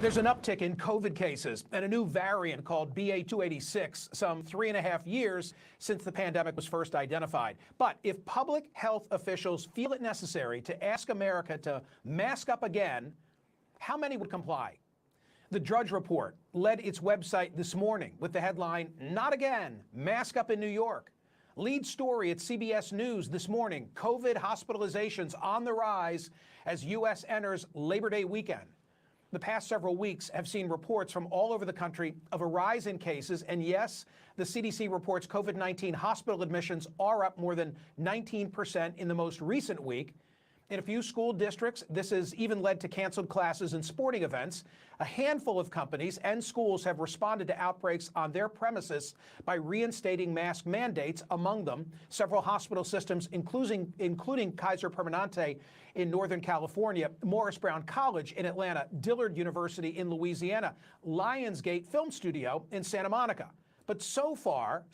There's an uptick in COVID cases and a new variant called BA.286, some 3.5 years since the pandemic was first identified. But if public health officials feel it necessary to ask America to mask up again, how many would comply? The Drudge Report led its website this morning with the headline, "Not Again, Mask Up in New York." Lead story at CBS News this morning, COVID hospitalizations on the rise as U.S. enters Labor Day weekend. The past several weeks have seen reports from all over the country of a rise in cases. And yes, the CDC reports COVID-19 hospital admissions are up more than 19% in the most recent week. In a few school districts, this has even led to canceled classes and sporting events. A handful of companies and schools have responded to outbreaks on their premises by reinstating mask mandates. Among them, several hospital systems, including Kaiser Permanente in Northern California, Morris Brown College in Atlanta, Dillard University in Louisiana, Lionsgate Film Studio in Santa Monica. But so far,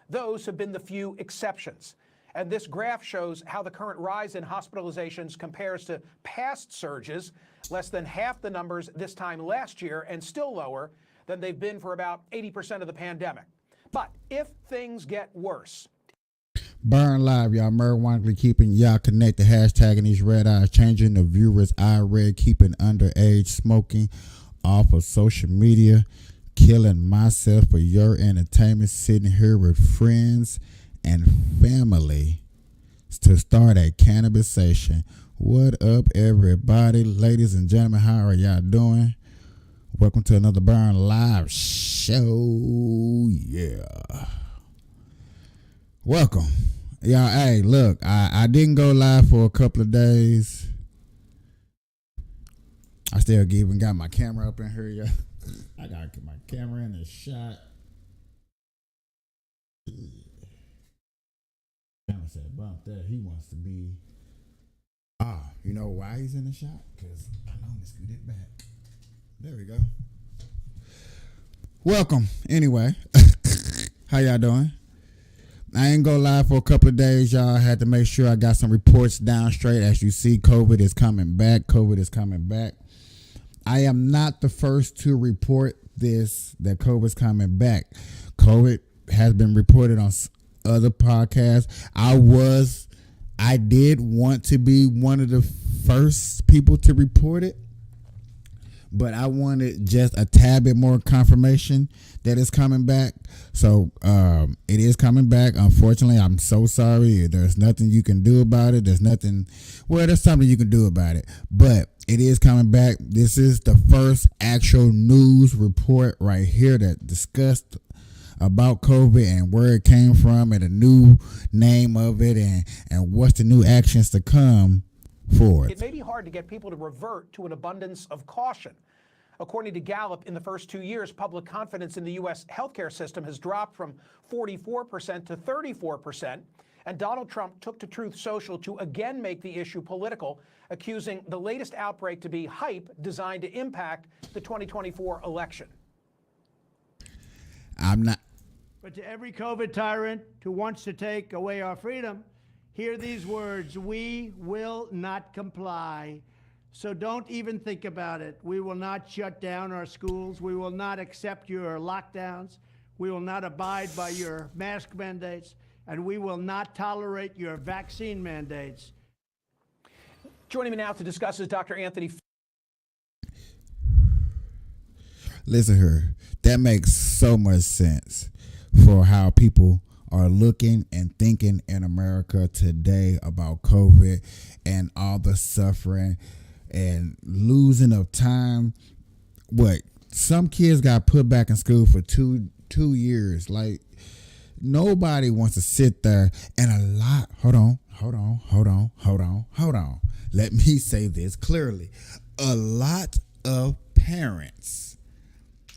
those have been the few exceptions. And this graph shows how the current rise in hospitalizations compares to past surges, less than half the numbers this time last year and still lower than they've been for about 80% of the pandemic. But if things get worse. Burn Live, y'all. Murray Wankley keeping y'all connected. Hashtagging these red eyes, changing the viewers' eye red, keeping underage smoking off of social media, killing myself for your entertainment, sitting here with friends and family to start a cannabisation. What up, everybody? Ladies and gentlemen, how are y'all doing? Welcome to another Burn Live show. Yeah. Welcome. Y'all, hey, look, I didn't go live for a couple of days. I still even got my camera up in here, yeah. I gotta get my camera in the shot. Cameron said, bump that. He wants to be. You know why he's in the shot? Because I normally scoot it back. There we go. Welcome. Anyway, how y'all doing? I ain't go live for a couple of days, y'all. I had to make sure I got some reports down straight. As you see, COVID is coming back. I am not the first to report this, that COVID's coming back. COVID has been reported on other podcasts. I did want to be one of the first people to report it, but I wanted just a tad bit more confirmation that it's coming back. So it is coming back. Unfortunately, I'm so sorry. There's nothing you can do about it. There's something you can do about it, but it is coming back. This is the first actual news report right here that discussed about COVID and where it came from and the new name of it and what's the new actions to come for it. It may be hard to get people to revert to an abundance of caution. According to Gallup, in the first 2 years, public confidence in the U.S. healthcare system has dropped from 44% to 34%. And Donald Trump took to Truth Social to again make the issue political, accusing the latest outbreak to be hype designed to impact the 2024 election. But to every COVID tyrant who wants to take away our freedom, hear these words: we will not comply. So don't even think about it. We will not shut down our schools. We will not accept your lockdowns. We will not abide by your mask mandates. And we will not tolerate your vaccine mandates. Joining me now to discuss is Dr. Anthony. Listen here, that makes so much sense for how people are looking and thinking in America today about COVID and all the suffering and losing of time. What, some kids got put back in school for two years. Like, nobody wants to sit there and hold on. Let me say this clearly. A lot of parents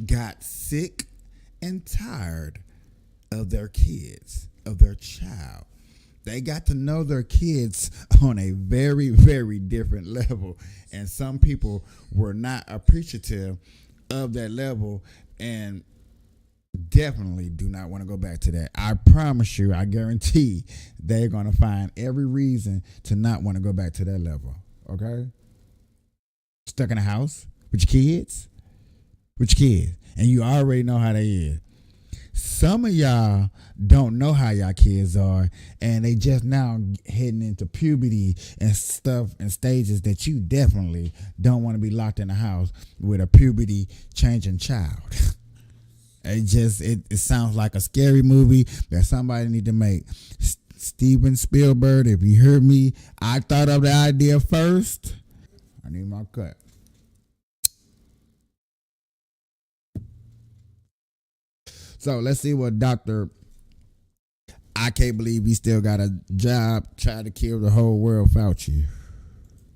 got sick and tired of their kids, of their child. They got to know their kids on a very, very different level. And some people were not appreciative of that level and definitely do not want to go back to that. I promise you, I guarantee they're going to find every reason to not want to go back to that level. Okay? Stuck in a house with your kids. And you already know how they is. Some of y'all don't know how y'all kids are, and they just now heading into puberty and stuff and stages that you definitely don't want to be locked in a house with a puberty changing child. It sounds like a scary movie that somebody need to make. Steven Spielberg, if you hear me, I thought of the idea first. I need my cut. So let's see what Dr. I can't believe he still got a job trying to kill the whole world, Fauci.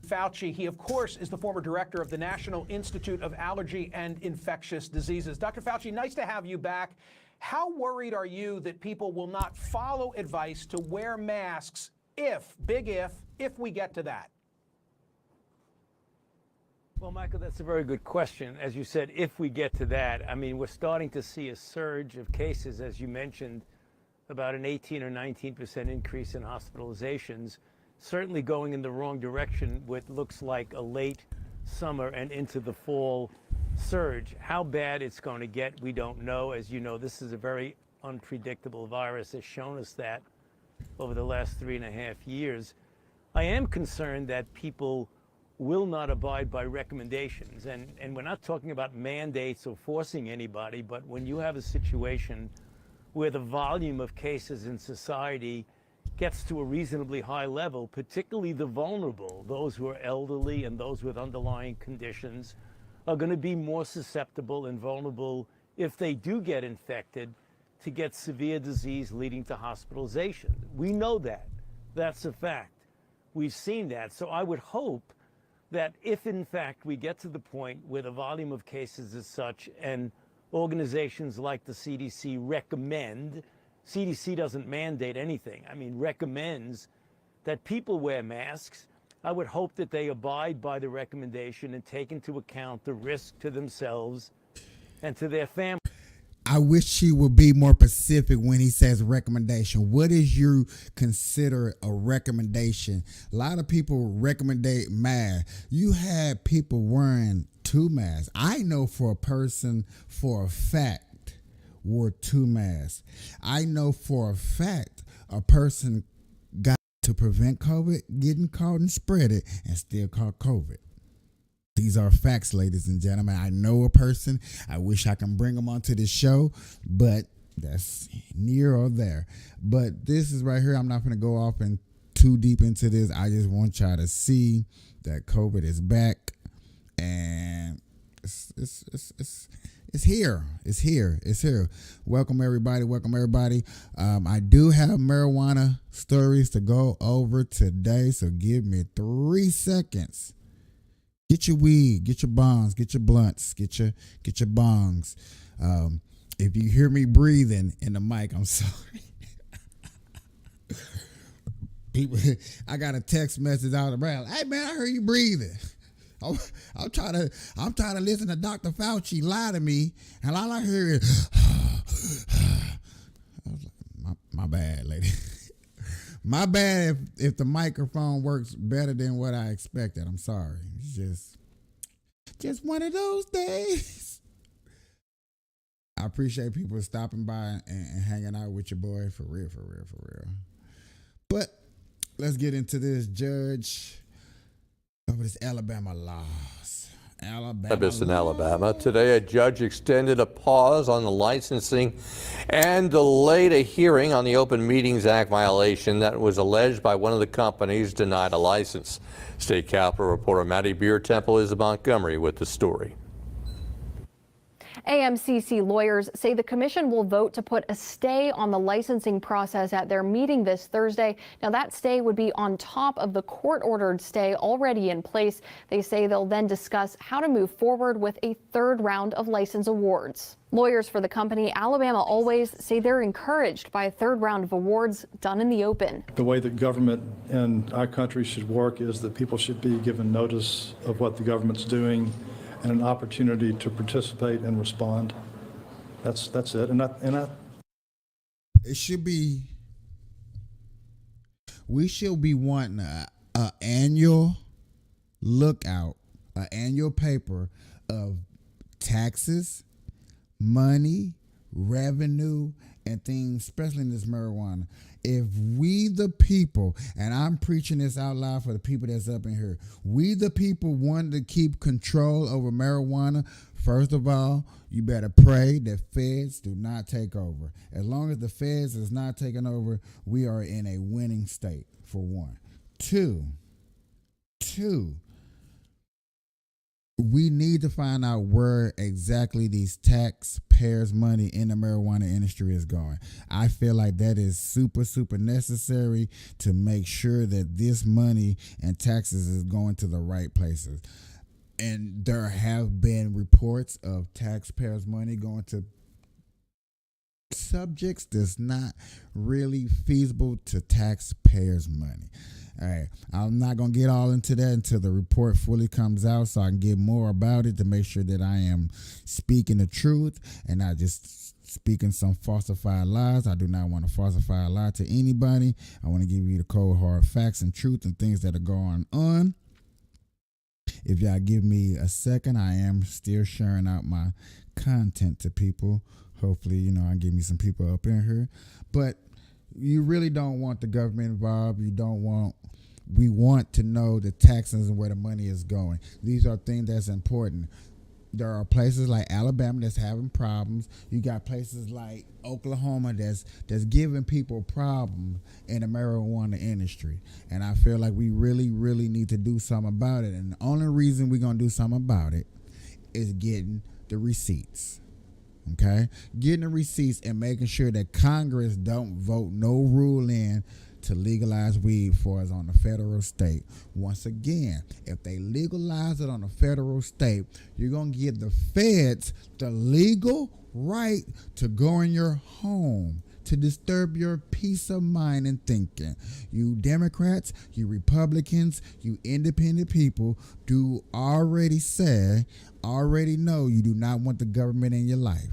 Fauci. He, of course, is the former director of the National Institute of Allergy and Infectious Diseases. Dr. Fauci, nice to have you back. How worried are you that people will not follow advice to wear masks if we get to that? Well, Michael, that's a very good question. As you said, if we get to that, I mean, we're starting to see a surge of cases, as you mentioned, about an 18 or 19% increase in hospitalizations, certainly going in the wrong direction with looks like a late summer and into the fall surge. How bad it's going to get, we don't know. As you know, this is a very unpredictable virus, has shown us that over the last 3.5 years. I am concerned that people will not abide by recommendations. And we're not talking about mandates or forcing anybody, but when you have a situation where the volume of cases in society gets to a reasonably high level, particularly the vulnerable, those who are elderly and those with underlying conditions, are going to be more susceptible and vulnerable if they do get infected to get severe disease leading to hospitalization. We know that. That's a fact. We've seen that. So I would hope that if, in fact, we get to the point where the volume of cases is such and organizations like the CDC recommend, CDC doesn't mandate anything, I mean, recommends that people wear masks, I would hope that they abide by the recommendation and take into account the risk to themselves and to their family. I wish he would be more specific when he says recommendation. What is you consider a recommendation? A lot of people recommend masks. You had people wearing 2 masks. I know for a fact wore 2 masks. I know for a fact a person got to prevent COVID, getting caught and spread it, and still caught COVID. These are facts, ladies and gentlemen. I know a person. I wish I can bring them onto this show, but that's near or there. But this is right here. I'm not going to go off and too deep into this. I just want y'all to see that COVID is back, and it's here. It's here. Welcome everybody. I do have marijuana stories to go over today, so give me 3 seconds. Get your weed, get your bongs, get your blunts, get your bongs. If you hear me breathing in the mic, I'm sorry. People, I got a text message out around. Hey man, I heard you breathing. I'm trying to listen to Dr. Fauci lie to me, and all I hear is, I was like, my bad, lady. My bad if the microphone works better than what I expected. I'm sorry. It's just one of those days. I appreciate people stopping by and hanging out with your boy. For real. But let's get into this, Judge, over this Alabama laws. In Alabama. Today, a judge extended a pause on the licensing and delayed a hearing on the Open Meetings Act violation that was alleged by one of the companies denied a license. State Capitol reporter Maddie Beer Temple is in Montgomery with the story. AMCC lawyers say the commission will vote to put a stay on the licensing process at their meeting this Thursday. Now, that stay would be on top of the court-ordered stay already in place. They say they'll then discuss how to move forward with a third round of license awards. Lawyers for the company Alabama Always say they're encouraged by a third round of awards done in the open. The way that government in our country should work is that people should be given notice of what the government's doing and an opportunity to participate and respond. That's it. It should be. We should be wanting a annual lookout, an annual paper of taxes, money, revenue, and things, especially in this marijuana. If we the people, and I'm preaching this out loud for the people that's up in here, we the people want to keep control over marijuana, first of all, you better pray that feds do not take over. As long as the feds is not taking over, we are in a winning state, for one. Two, we need to find out where exactly these taxpayers' money in the marijuana industry is going. I feel like that is super, super necessary to make sure that this money and taxes is going to the right places. And there have been reports of taxpayers' money going to subjects that's not really feasible to taxpayers' money. All right, I'm not going to get all into that until the report fully comes out so I can get more about it to make sure that I am speaking the truth and not just speaking some falsified lies. I do not want to falsify a lie to anybody. I want to give you the cold, hard facts and truth and things that are going on. If y'all give me a second, I am still sharing out my content to people. Hopefully, I give me some people up in here. But you really don't want the government involved. We want to know the taxes and where the money is going. These are things that's important. There are places like Alabama that's having problems. You got places like Oklahoma that's giving people problems in the marijuana industry. And I feel like we really, really need to do something about it. And the only reason we're going to do something about it is getting the receipts. Okay? Getting the receipts and making sure that Congress don't vote no rule in to legalize weed for us on the federal state. Once again, if they legalize it on the federal state, you're going to give the feds the legal right to go in your home to disturb your peace of mind and thinking. You Democrats, you Republicans, you independent people do already know you do not want the government in your life.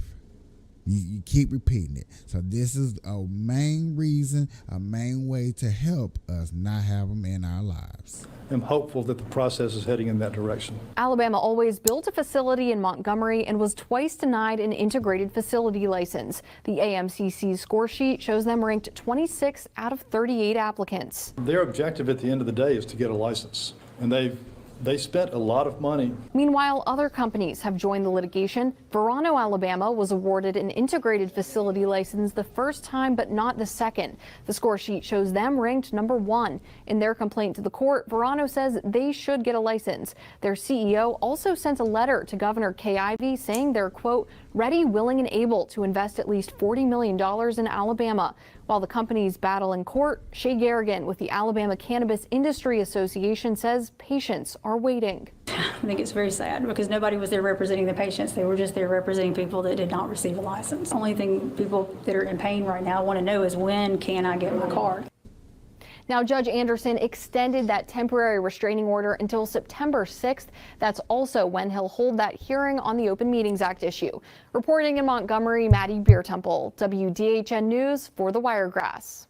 You keep repeating it. So this is a main reason, a main way to help us not have them in our lives. I'm hopeful that the process is heading in that direction. Alabama always built a facility in Montgomery and was twice denied an integrated facility license. The AMCC score sheet shows them ranked 26 out of 38 applicants. Their objective at the end of the day is to get a license, and they spent a lot of money. Meanwhile, other companies have joined the litigation. Verano, Alabama was awarded an integrated facility license the first time, but not the second. The score sheet shows them ranked number 1. In their complaint to the court, Verano says they should get a license. Their CEO also sent a letter to Governor Kay Ivey saying they're, quote, ready, willing, and able to invest at least $40 million in Alabama. While the companies battle in court, Shay Garrigan with the Alabama Cannabis Industry Association says patients are waiting. I think it's very sad because nobody was there representing the patients. They were just there representing people that did not receive a license. The only thing people that are in pain right now want to know is when can I get my card? Now, Judge Anderson extended that temporary restraining order until September 6th. That's also when he'll hold that hearing on the Open Meetings Act issue. Reporting in Montgomery, Maddie Beertemple, WDHN News for the Wiregrass.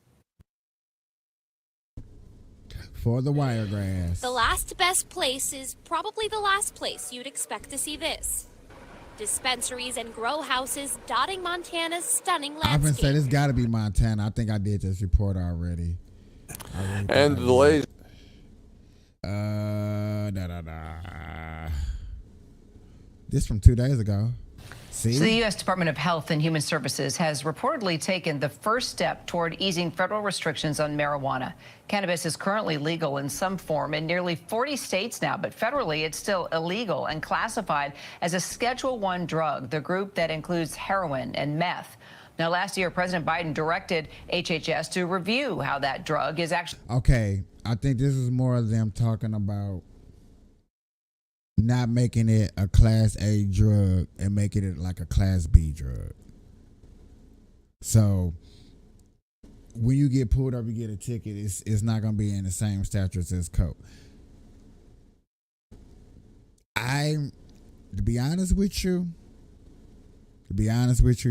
For the Wiregrass. The last best place is probably the last place you'd expect to see this. Dispensaries and grow houses dotting Montana's stunning landscape. I've been saying it's got to be Montana. I think I did this report already. And the delays. This from 2 days ago. See? So the U.S. Department of Health and Human Services has reportedly taken the first step toward easing federal restrictions on marijuana. Cannabis is currently legal in some form in nearly 40 states now, but federally it's still illegal and classified as a Schedule I drug, the group that includes heroin and meth. Now, last year, President Biden directed HHS to review how that drug is actually. Okay, I think this is more of them talking about not making it a Class A drug and making it like a Class B drug. So when you get pulled up, you get a ticket, it's not going to be in the same statutes as coke. To be honest with you,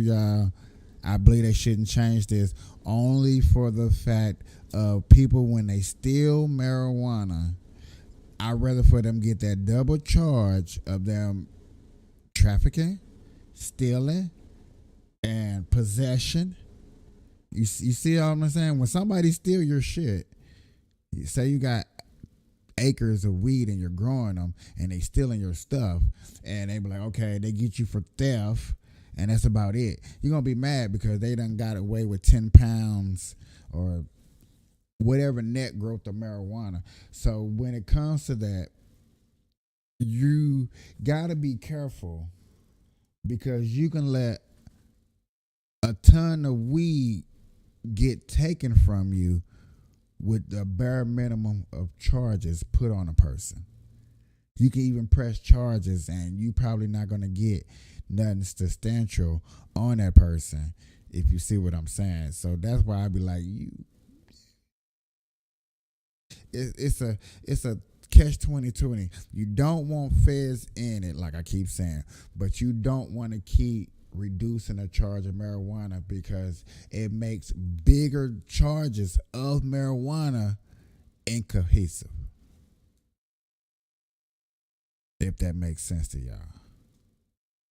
y'all, I believe they shouldn't change this only for the fact of people when they steal marijuana. I'd rather for them get that double charge of them trafficking, stealing, and possession. You see what I'm saying? When somebody steal your shit, you say you got acres of weed and you're growing them and they stealing your stuff, and they be like, okay, they get you for theft. And that's about it. You're going to be mad because they done got away with 10 pounds or whatever net growth of marijuana. So when it comes to that, you got to be careful because you can let a ton of weed get taken from you with the bare minimum of charges put on a person. You can even press charges and you probably not going to get nothing substantial on that person, if you see what I'm saying. So that's why I be like, it's a catch-20. You don't want feds in it, like I keep saying, but you don't want to keep reducing a charge of marijuana because it makes bigger charges of marijuana incohesive. If that makes sense to y'all.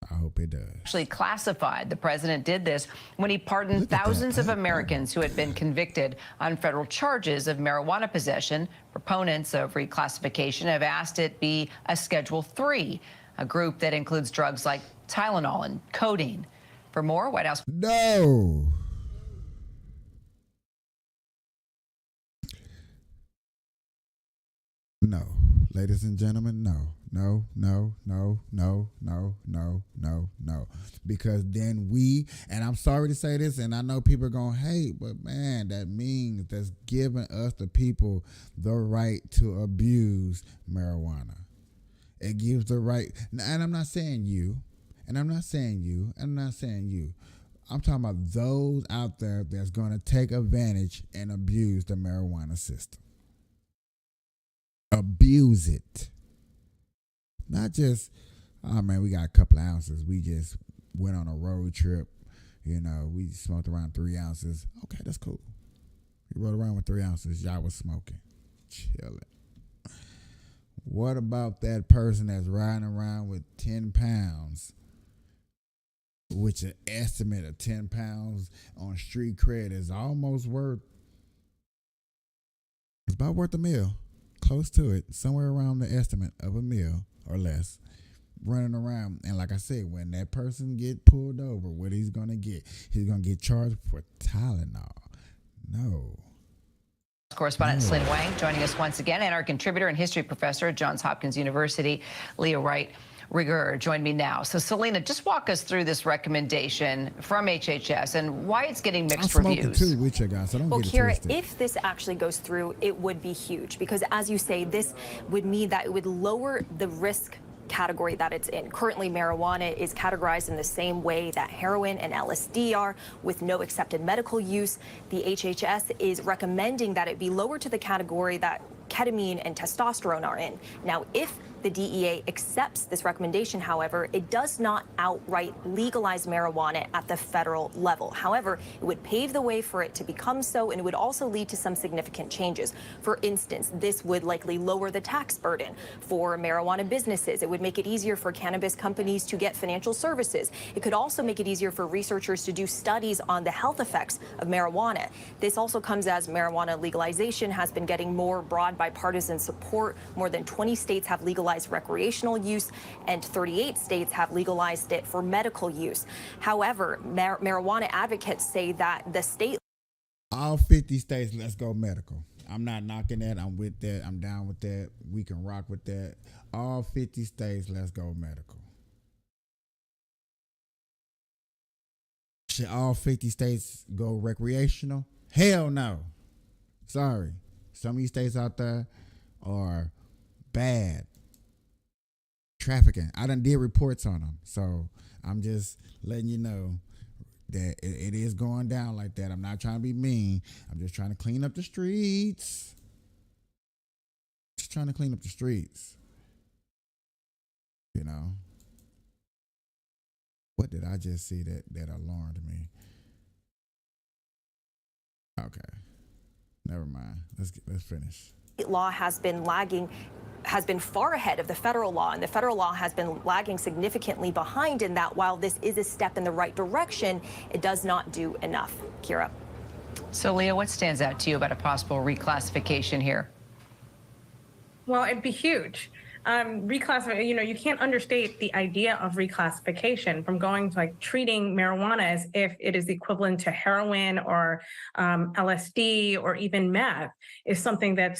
I hope it does. Actually classified. The president did this when he pardoned thousands of Americans who had been convicted on federal charges of marijuana possession. Proponents of reclassification have asked it be a Schedule III, a group that includes drugs like Tylenol and codeine. For more, White House. No. No. Ladies and gentlemen, no. Because then and I'm sorry to say this, and I know people are going to hate, but man, that means that's giving us, the people, the right to abuse marijuana. It gives the right, and I'm not saying you, and I'm not saying you, and I'm not saying you. I'm talking about those out there that's going to take advantage and abuse the marijuana system. Abuse it. Not just, oh man, we got a couple of ounces. We just went on a road trip. You know, we smoked around 3 ounces. Okay, that's cool. We rode around with 3 ounces. Y'all was smoking. Chilling. What about that person that's riding around with 10 pounds, which an estimate of 10 pounds on street cred is almost worth, it's about worth a meal. Close to it, somewhere around the estimate of a meal or less, running around. And like I said, when that person get pulled over, what he's going to get? He's going to get charged for Tylenol. No. Correspondent Selena Wang joining us once again, and our contributor and history professor at Johns Hopkins University, Leah Wright Rigueur, joined me now. So, Selena, just walk us through this recommendation from HHS and why it's getting mixed reviews. I'm smoking too with you guys, so don't get it Kira, twisted. if this actually goes through, it would be huge because, as you say, this would mean that it would lower the risk category that it's in. Currently, marijuana is categorized in the same way that heroin and LSD are, with no accepted medical use. The HHS is recommending that it be lowered to the category that ketamine and testosterone are in. Now, if the DEA accepts this recommendation, however, it does not outright legalize marijuana at the federal level. However, it would pave the way for it to become so, and it would also lead to some significant changes. For instance, this would likely lower the tax burden for marijuana businesses. It would make it easier for cannabis companies to get financial services. It could also make it easier for researchers to do studies on the health effects of marijuana. This also comes as marijuana legalization has been getting more broad bipartisan support. More than 20 states have legalized recreational use, and 38 states have legalized it for medical use. However, marijuana advocates say that the state... All 50 states, let's go medical. I'm not knocking that. I'm with that. I'm down with that. We can rock with that. All 50 states, let's go medical. Should all 50 states go recreational? Hell no. Sorry. Some of these states out there are bad. Trafficking. I done did reports on them. So I'm just letting you know that it is going down like that. I'm not trying to be mean. I'm just trying to clean up the streets. Just trying to clean up the streets. You know? What did I just see that alarmed me? Okay. Never mind. Let's finish. Law has been far ahead of the federal law, and the federal law has been lagging significantly behind in that while this is a step in the right direction, it does not do enough. Kira. So, Leah, what stands out to you about a possible reclassification here? Well, it'd be huge. reclassify, you can't understate the idea of reclassification from going to like treating marijuana as if it is equivalent to heroin or LSD or even meth is something that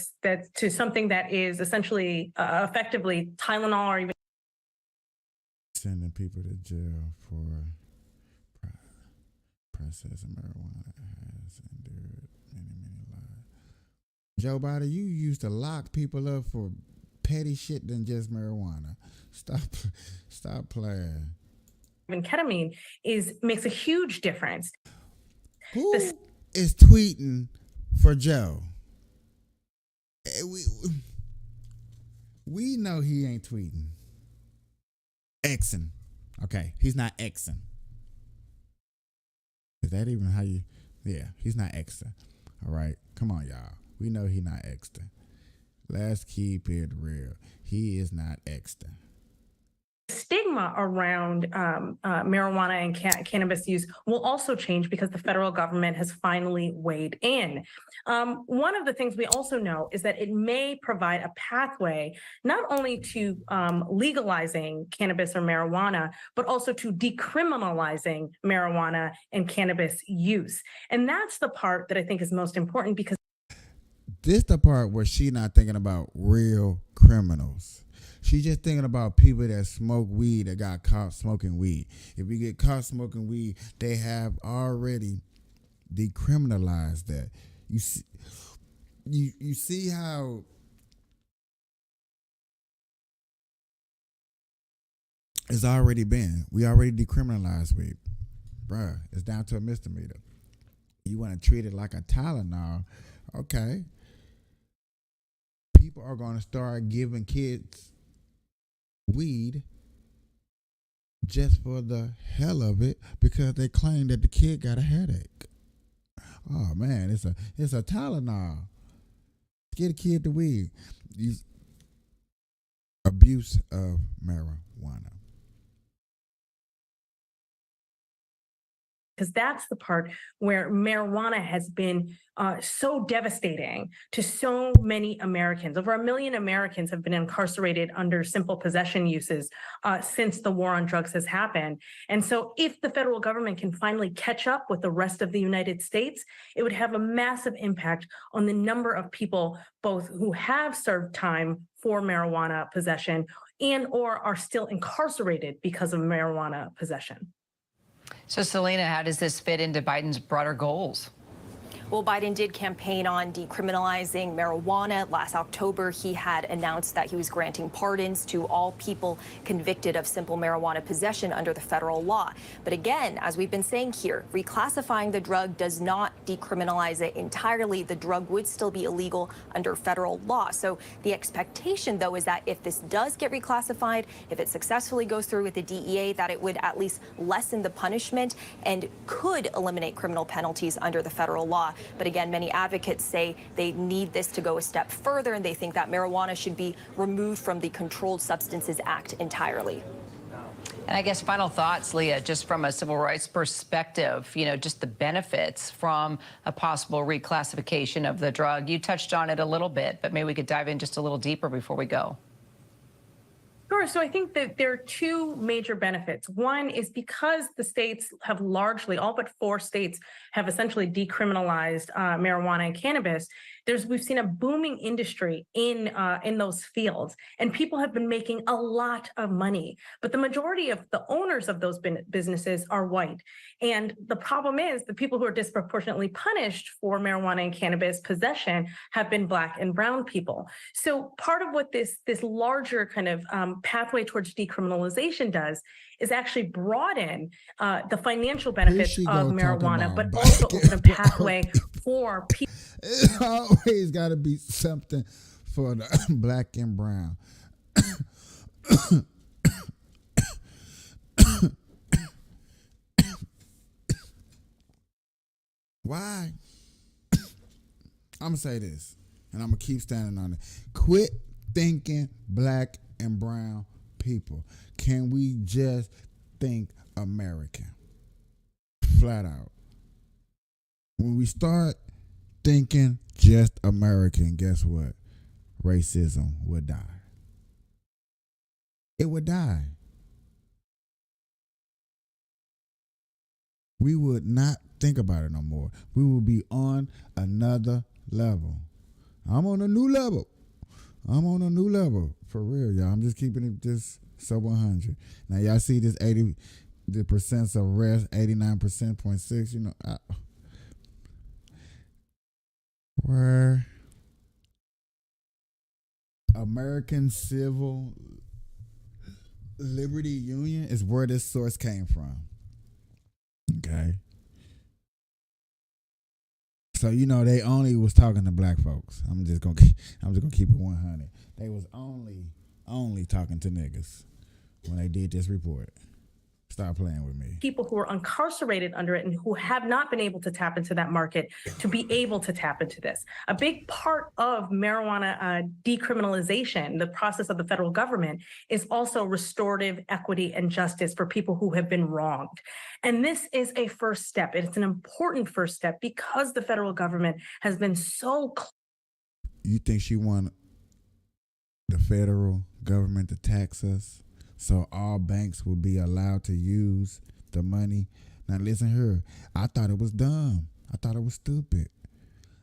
is essentially effectively Tylenol or even Sending people to jail for processing marijuana has endured many lives. Joe Biden, you used to lock people up for petty shit than just marijuana. Stop playing. ketamine makes a huge difference. Who is tweeting for Joe? We know he ain't tweeting. Xing. Okay, he's not Xing. Is that even how you? Yeah, he's not Xing. All right, come on, y'all. We know he not Xing. Let's keep it real. He is not Xing. Stigma around marijuana and cannabis use will also change because the federal government has finally weighed in. One of the things we also know is that it may provide a pathway not only to legalizing cannabis or marijuana, but also to decriminalizing marijuana and cannabis use. And that's the part that I think is most important because this the part where she not thinking about real criminals. She just thinking about people that smoke weed that got caught smoking weed. If you get caught smoking weed, they have already decriminalized that. You see how it's already been. We already decriminalized weed. Bruh, it's down to a misdemeanor. You want to treat it like a Tylenol, okay. People are going to start giving kids weed just for the hell of it because they claim that the kid got a headache. Oh man, it's a Tylenol. Get a kid the weed. Abuse of marijuana. because that's the part where marijuana has been so devastating to so many Americans. Over 1 million Americans have been incarcerated under simple possession uses since the war on drugs has happened. And so if the federal government can finally catch up with the rest of the United States, it would have a massive impact on the number of people, both who have served time for marijuana possession and or are still incarcerated because of marijuana possession. So, Selena, how does this fit into Biden's broader goals? Well, Biden did campaign on decriminalizing marijuana. Last October, he had announced that he was granting pardons to all people convicted of simple marijuana possession under the federal law. But again, as we've been saying here, reclassifying the drug does not decriminalize it entirely. The drug would still be illegal under federal law. So the expectation, though, is that if this does get reclassified, if it successfully goes through with the DEA, that it would at least lessen the punishment and could eliminate criminal penalties under the federal law. But again, many advocates say they need this to go a step further, and they think that marijuana should be removed from the Controlled Substances Act entirely. And I guess final thoughts, Leah, just from a civil rights perspective, just the benefits from a possible reclassification of the drug. You touched on it a little bit, but maybe we could dive in just a little deeper before we go. Sure. So I think that there are two major benefits. One is because the states have largely, all but 4 states have essentially decriminalized marijuana and cannabis. We've seen a booming industry in those fields, and people have been making a lot of money. But the majority of the owners of those businesses are white. And the problem is the people who are disproportionately punished for marijuana and cannabis possession have been Black and brown people. So part of what this larger kind of pathway towards decriminalization does is actually broaden the financial benefits of marijuana, but also open a pathway for people. It always got to be something for the Black and brown. Why? I'm going to say this, and I'm going to keep standing on it. Quit thinking Black and brown people. Can we just think American? Flat out. When we start thinking just American, guess what? Racism will die. it would die. We would not think about it no more. We will be on another level. I'm on a new level. I'm on a new level. For real, y'all. I'm just keeping it just sub 100. Now, y'all see this 80, the percents of rest, 89%, 0.6, you know. Where American Civil Liberty Union is where this source came from. Okay. So you know they only was talking to black folks. I'm just gonna keep it 100. They was only talking to niggas when they did this report. Stop playing with me. People who are incarcerated under it and who have not been able to tap into that market to be able to tap into this. A big part of marijuana decriminalization, the process of the federal government, is also restorative equity and justice for people who have been wronged. And this is a first step. It's an important first step because the federal government has been so close. You think she want the federal government to tax us? So all banks will be allowed to use the money. Now listen here. I thought it was dumb. I thought it was stupid.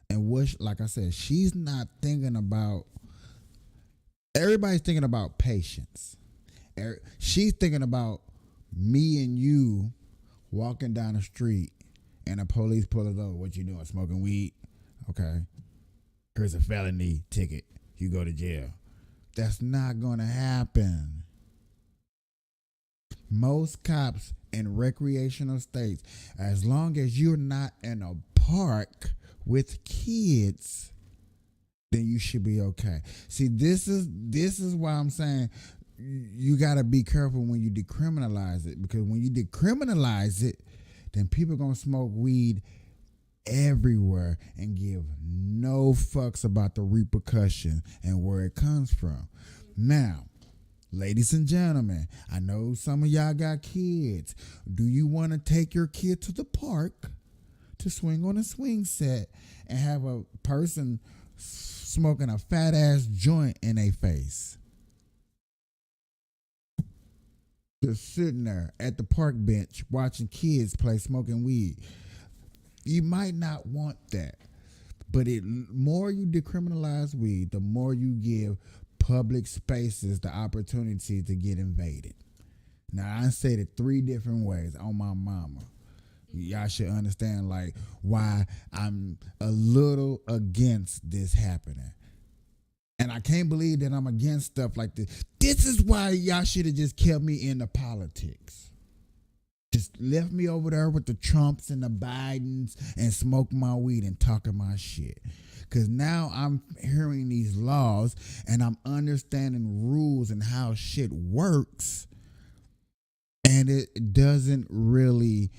And like I said, she's not thinking about, everybody's thinking about patience. She's thinking about me and you walking down the street and the police pull us over. What you doing? Smoking weed? Okay. Here's a felony ticket. You go to jail. That's not going to happen. Most cops in recreational states, as long as you're not in a park with kids, then you should be okay. See, this is why I'm saying you got to be careful when you decriminalize it, because when you decriminalize it, then people are going to smoke weed everywhere and give no fucks about the repercussion and where it comes from. Now, ladies and gentlemen, I know some of y'all got kids. Do you want to take your kid to the park to swing on a swing set and have a person smoking a fat ass joint in their face? Just sitting there at the park bench watching kids play smoking weed. You might not want that. But the more you decriminalize weed, the more you give public spaces the opportunity to get invaded. Now, I said it 3 different ways on my mama. Y'all should understand like why I'm a little against this happening. And I can't believe that I'm against stuff like this. This is why y'all should have just kept me in the politics. Just left me over there with the Trumps and the Bidens and smoke my weed and talking my shit. Because now I'm hearing these laws and I'm understanding rules and how shit works. And it doesn't really...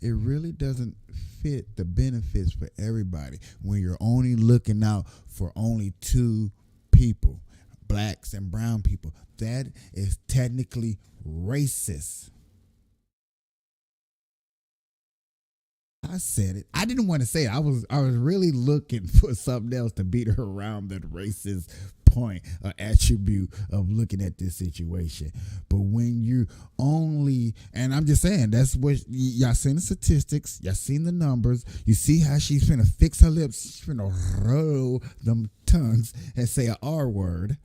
It really doesn't fit the benefits for everybody when you're only looking out for only 2 people, blacks and brown people. That is technically racist. I said it. I didn't want to say it. I was really looking for something else to beat her around that racist point or attribute of looking at this situation. But when you only, and I'm just saying, that's what y'all seen the statistics, y'all seen the numbers, you see how she's finna fix her lips, she's finna roll them tongues and say an R word.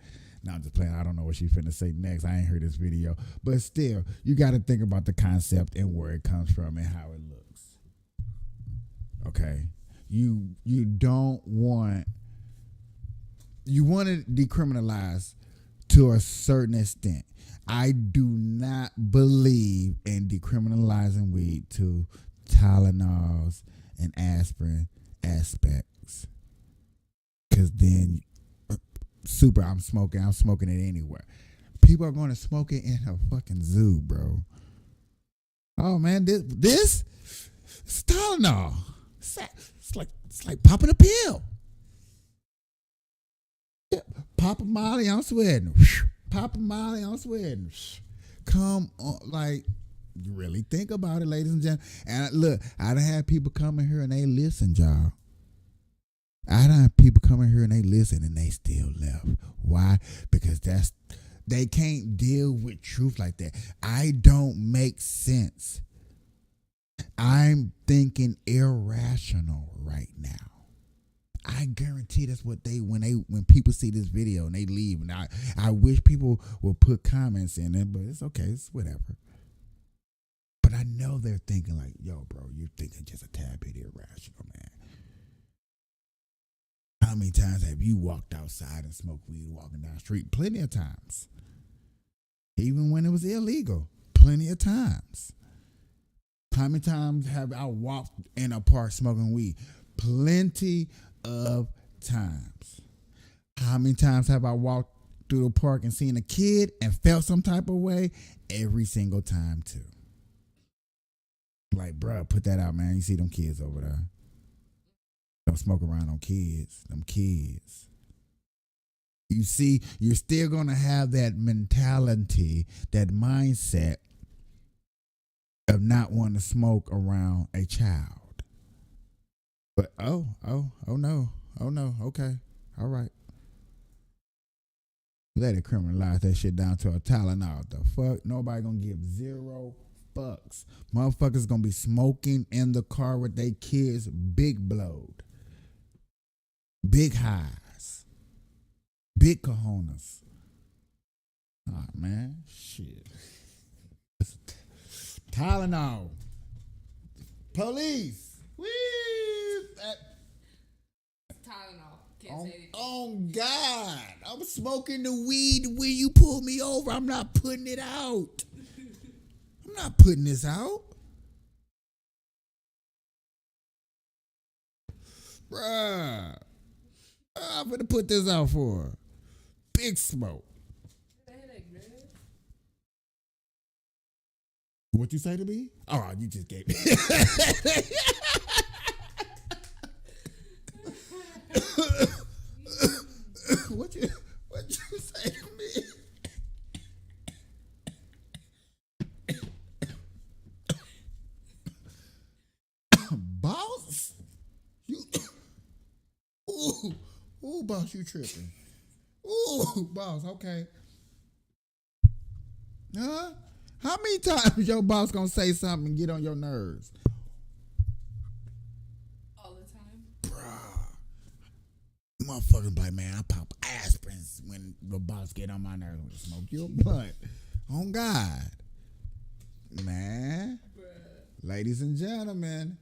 Now I'm just playing. I don't know what she's finna say next. I ain't heard this video. But still, you got to think about the concept and where it comes from and how it looks. Okay? You don't want... You want to decriminalize to a certain extent. I do not believe in decriminalizing weed to Tylenols and aspirin aspects. Because then, I'm smoking it anywhere. People are going to smoke it in a fucking zoo, bro. Oh, man, this it's Tylenol. It's like popping a pill. Pop a Molly, I'm sweating. Pop a Molly, I'm sweating. Come on, like, really think about it, ladies and gentlemen. And look, I done had people come in here and they listen, y'all. I don't have people coming here and they listen and they still left. Why? Because they can't deal with truth like that. I don't make sense. I'm thinking irrational right now. I guarantee that's what when people see this video and they leave, and I wish people would put comments in it, but it's okay, it's whatever. But I know they're thinking like, yo, bro, you're thinking just a tad bit irrational, man. How many times have you walked outside and smoked weed walking down the street? Plenty of times. Even when it was illegal, plenty of times. How many times have I walked in a park smoking weed? Plenty of times. How many times have I walked through the park and seen a kid and felt some type of way? Every single time too. Like, bruh, put that out, man. You see them kids over there. Don't smoke around them kids. You see, you're still going to have that mentality, that mindset of not wanting to smoke around a child. But, oh no, okay, all right. Let it criminalize that shit down to a Tylenol. The fuck? Nobody gonna give zero fucks. Motherfuckers gonna be smoking in the car with their kids, big blowed. Big highs. Big cojones. Oh, man. Shit. Tylenol. Police. Whee! Tylenol. Oh, God. I'm smoking the weed when you pull me over. I'm not putting it out. I'm not putting this out. Bruh. I'm gonna put this out for Big Smoke. What you say to me? Oh, you just gave me. What you say to me? Boss? You Ooh, boss, you tripping. Ooh, boss, okay. Huh? How many times your boss gonna say something and get on your nerves? All the time. Bruh. Motherfuckers be like, man, I pop aspirins when the boss get on my nerves when smoke your butt. On God. Man. Bruh. Ladies and gentlemen.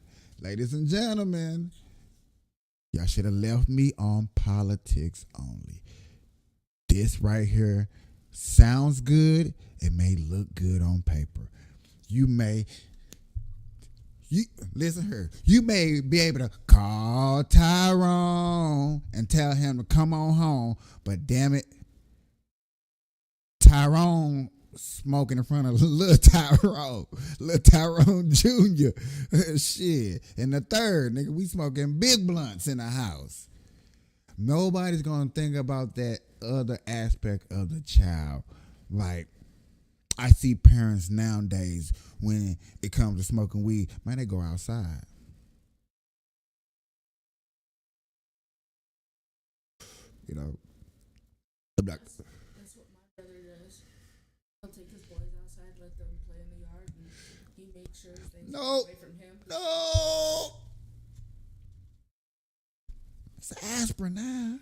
Y'all should have left me on politics only. This right here sounds good. It may look good on paper. Listen here. You may be able to call Tyrone and tell him to come on home, but damn it, Tyrone smoking in front of little Tyrone Jr. Shit. And the third, nigga, we smoking big blunts in the house. Nobody's gonna think about that other aspect of the child. Like, I see parents nowadays when it comes to smoking weed, man, they go outside. You know, That's what my brother does. He'll take his boys outside, let them play in the yard, and he makes sure they stay away from him. No. It's aspirin now.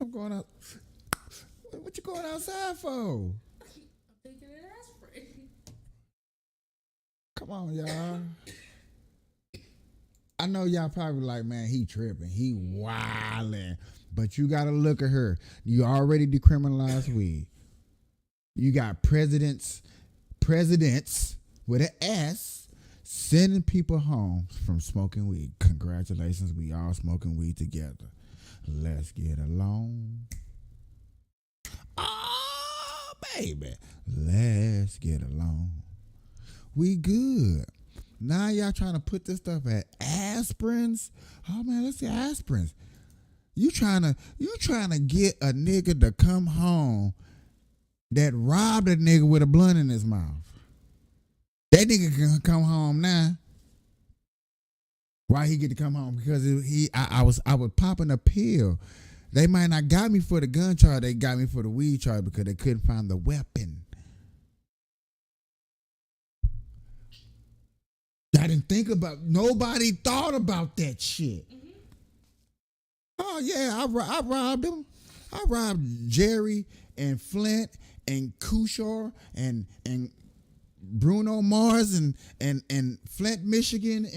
I'm going out. What you going outside for? I'm taking an aspirin. Come on, y'all. I know y'all probably like, man, he tripping. He wilding. But you got to look at her. You already decriminalized weed. You got presidents with an S sending people home from smoking weed. Congratulations, we all smoking weed together. Let's get along. Oh, baby. Let's get along. We good. Now y'all trying to put this stuff at aspirins? Oh man, let's see aspirins. You trying to get a nigga to come home that robbed a nigga with a blunt in his mouth. That nigga can come home now. Why he get to come home? Because I was popping a pill. They might not got me for the gun charge. They got me for the weed charge because they couldn't find the weapon. I didn't think about. Nobody thought about that shit. Oh yeah, I robbed him. I robbed Jerry and Flint and Kushar and Bruno Mars and Flint, Michigan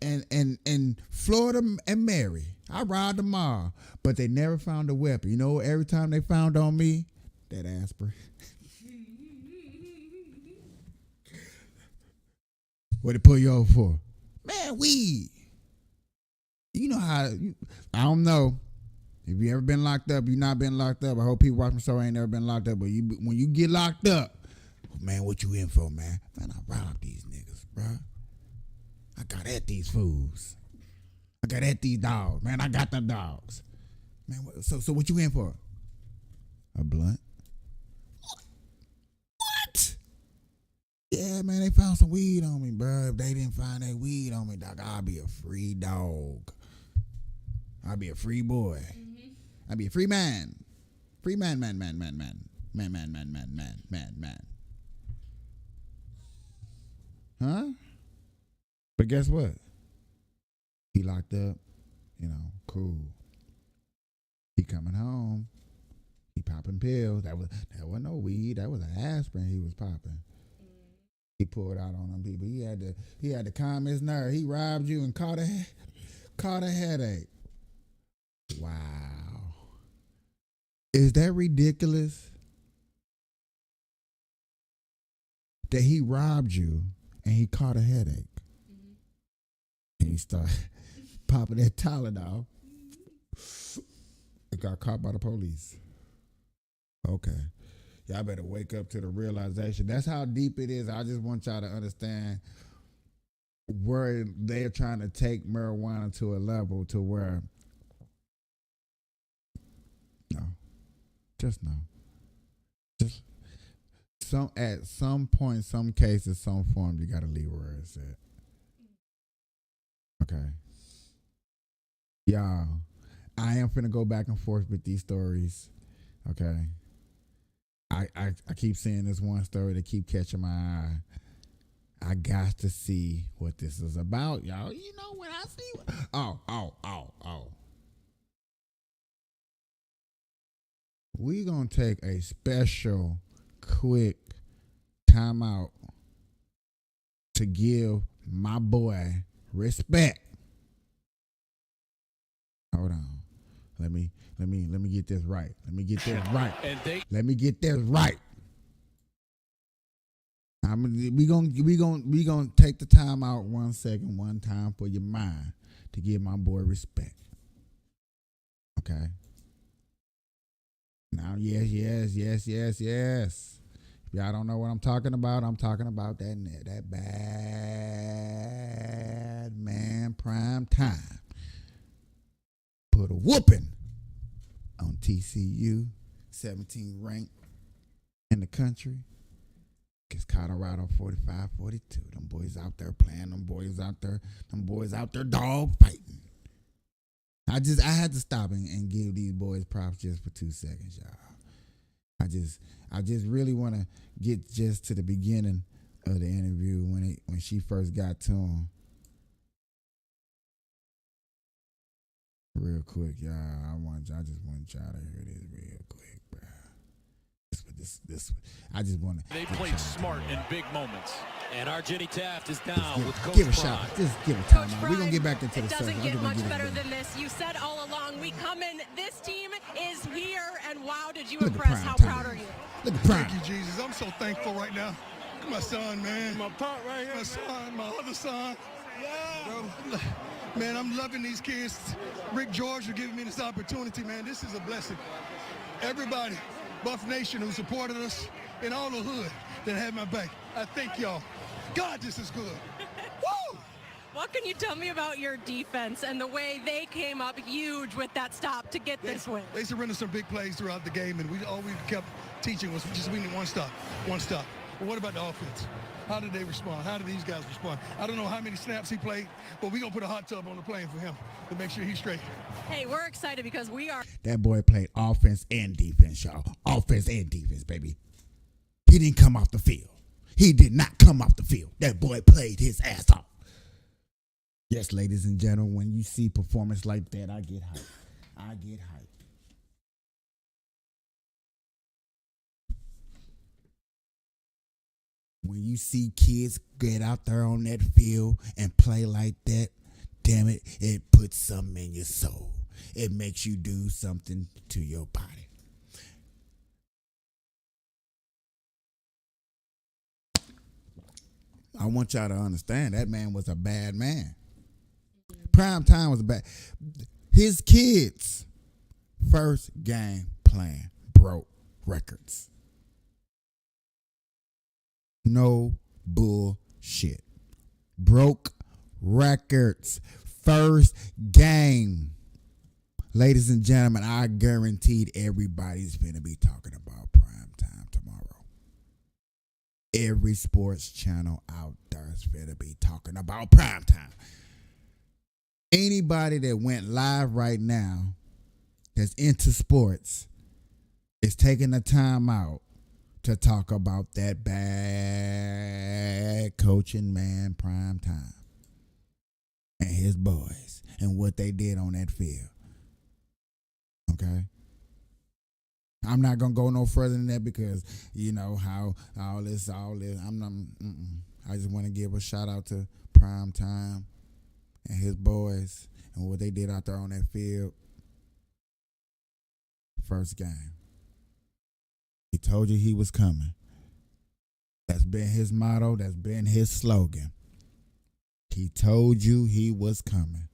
and Florida and Mary. I robbed them all, but they never found a weapon. You know, every time they found on me, that aspirin. What they pull you over for? Man, weed. You know how, I don't know. If you ever been locked up, you not been locked up. I hope people watching my show ain't never been locked up. But when you get locked up, man, what you in for, man? Man, I robbed these niggas, bro. I got at these fools. I got at these dogs. Man, I got them dogs. Man, so what you in for? A blunt? What? Yeah, man, they found some weed on me, bro. If they didn't find that weed on me, dog, I'll be a free dog. I'll be a free boy. I'll be a free man. Free man. Huh? But guess what? He locked up, you know, cool. He coming home. He popping pills. That wasn't no weed. That was an aspirin he was popping. He pulled out on them people. He had to calm his nerve. He robbed you and caught a headache. Wow. Is that ridiculous? That he robbed you and he caught a headache. And he started popping that Tylenol. It got caught by the police. Okay. Y'all better wake up to the realization. That's how deep it is. I just want y'all to understand where they're trying to take marijuana to a level to where, no, just no. Just at some point, some cases, some form, you gotta leave where it's at. Okay. Y'all, I am finna go back and forth with these stories. Okay. I keep seeing this one story that keep catching my eye. I got to see what this is about, y'all. You know when I see oh. We gonna take a special quick timeout to give my boy respect. Hold on. Let me get this right. Let me get this right. Let me get this right. We gonna take the time out 1 second, one time for your mind to give my boy respect. Okay. Now, yes. If y'all don't know what I'm talking about that bad man prime time. Put a whooping on TCU, 17th ranked in the country. Against Colorado 45-42. Them boys out there playing, them boys out there dog fighting. I had to stop and give these boys props just for 2 seconds, y'all. I just really want to get just to the beginning of the interview when she first got to him. Real quick, y'all. I just want y'all to hear this real quick, bro. This I just want to. They played smart in big moments. And our Jenny Taft is down with Coach Give a shout. Just give a time out. We're going to get back into the stuff. It doesn't get much better than this. You said all along, we come in, this team is here, and wow, did you impress? How proud are you? Look at Prime. Thank you, Jesus. I'm so thankful right now. My son, man. My pop right here. My son, my other son. Yeah. Bro, man, I'm loving these kids. Rick George for giving me this opportunity, man. This is a blessing. Everybody, Buff Nation who supported us in all the hood that had my back. I thank y'all. God, this is good. Woo! What can you tell me about your defense and the way they came up huge with that stop to get this win? They surrendered some big plays throughout the game, and all we kept teaching was just we need one stop. But what about the offense? How did they respond? How did these guys respond? I don't know how many snaps he played, but we're going to put a hot tub on the plane for him to make sure he's straight. Hey, we're excited because we are. That boy played offense and defense, y'all. Offense and defense, baby. He didn't come off the field. He did not come off the field. That boy played his ass off. Yes, ladies and gentlemen, when you see performance like that, I get hyped. I get hyped. When you see kids get out there on that field and play like that, damn it, it puts something in your soul. It makes you do something to your body. I want y'all to understand that man was a bad man. Prime Time was a bad. His kids' first game playing broke records. No bullshit. Broke records. First game. Ladies and gentlemen, I guaranteed everybody's going to be talking about Prime Time tomorrow. Every sports channel out there is going to be talking about Prime Time. Anybody that went live right now that's into sports is taking the time out to talk about that bad coaching man Prime Time and his boys and what they did on that field. Okay? I'm not going to go no further than that because, you know, how all this, I'm not, I just want to give a shout out to Prime Time and his boys and what they did out there on that field. First game. He told you he was coming. That's been his motto. That's been his slogan. He told you he was coming.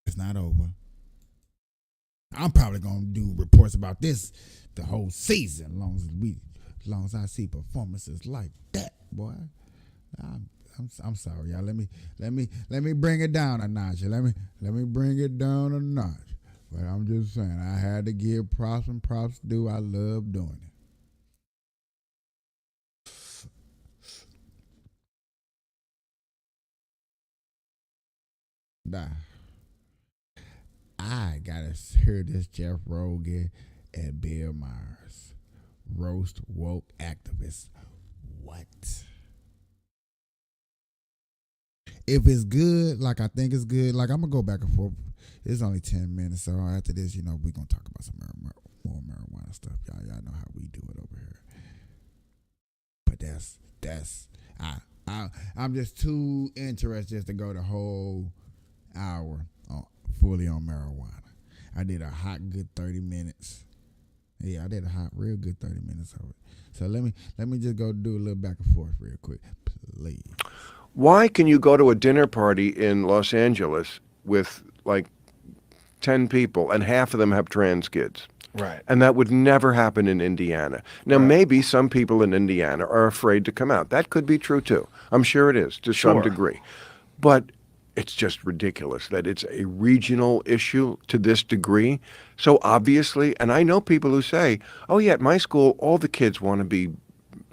It's not over. I'm probably gonna do reports about this the whole season, as long as I see performances like that, boy. I'm sorry, y'all. Let me bring it down a notch. Let me bring it down a notch. But I'm just saying, I had to give props and props due. I love doing it. Nah. I gotta hear this Jeff Rogan and Bill Myers. Roast woke activists. What? If it's good, like I think it's good, like I'm gonna go back and forth. It's only 10 minutes, so after this, you know, we're gonna talk about some more marijuana stuff. Y'all know how we do it over here. But I'm just too interested to go the whole hour fully on marijuana. I did a hot good 30 minutes. Yeah, I did a hot real good 30 minutes of it. So let me just go do a little back and forth real quick, please. Why can you go to a dinner party in Los Angeles with like 10 people and half of them have trans kids? Right. And that would never happen in Indiana. Now, maybe some people in Indiana are afraid to come out. That could be true, too. I'm sure it is to some degree. But it's just ridiculous that it's a regional issue to this degree. So obviously, and I know people who say, oh, yeah, at my school, all the kids want to be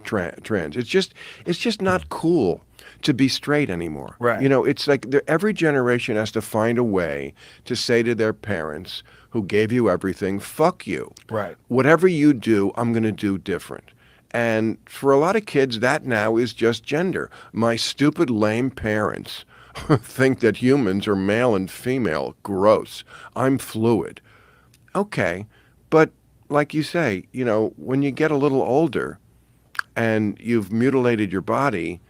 trans. It's just not cool to be straight anymore. Right. You know, it's like every generation has to find a way to say to their parents who gave you everything, fuck you. Right. Whatever you do, I'm going to do different. And for a lot of kids, that now is just gender. My stupid, lame parents think that humans are male and female. Gross. I'm fluid. Okay. But like you say, you know, when you get a little older and you've mutilated your body,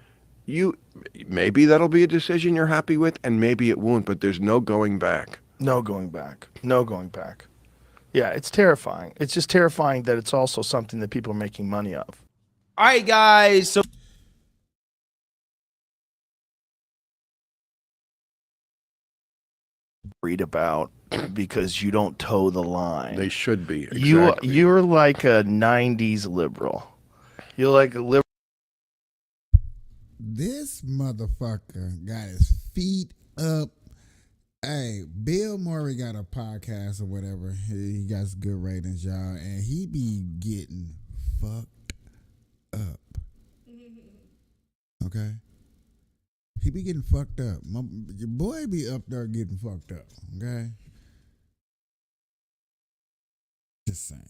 maybe that'll be a decision you're happy with, and maybe it won't, but there's no going back. No going back. No going back. Yeah, it's terrifying. It's just terrifying that it's also something that people are making money of. All right, guys. So worried about because you don't toe the line. They should be. Exactly. You're like a 90s liberal. You're like a liberal. This motherfucker got his feet up Hey, Bill Murray got a podcast or whatever. He got good ratings, y'all, and he be getting fucked up. Okay? He be getting fucked up. Your boy be up there getting fucked up, okay? Just saying.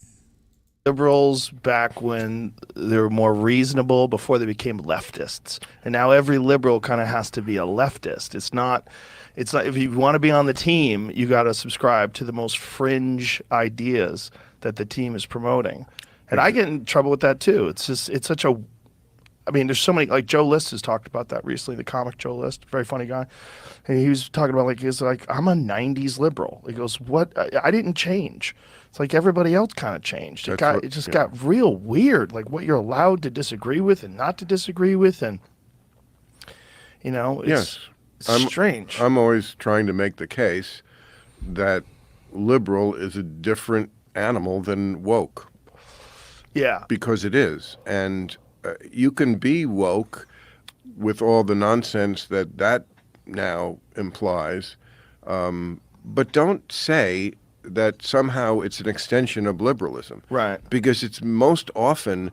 Liberals back when they were more reasonable before they became leftists. And now every liberal kind of has to be a leftist. It's not if you want to be on the team, you got to subscribe to the most fringe ideas that the team is promoting. And I get in trouble with that too. It's such a I mean, there's so many, like Joe List has talked about that recently, the comic Joe List, very funny guy. And he was talking about he's like, I'm a 90s liberal. He goes, what? I didn't change. It's like everybody else kind of changed. It just got real weird, like what you're allowed to disagree with and not to disagree with. And, it's strange. I'm always trying to make the case that liberal is a different animal than woke. Yeah. Because it is. And you can be woke with all the nonsense that now implies, but don't say that somehow it's an extension of liberalism. Right. Because it's most often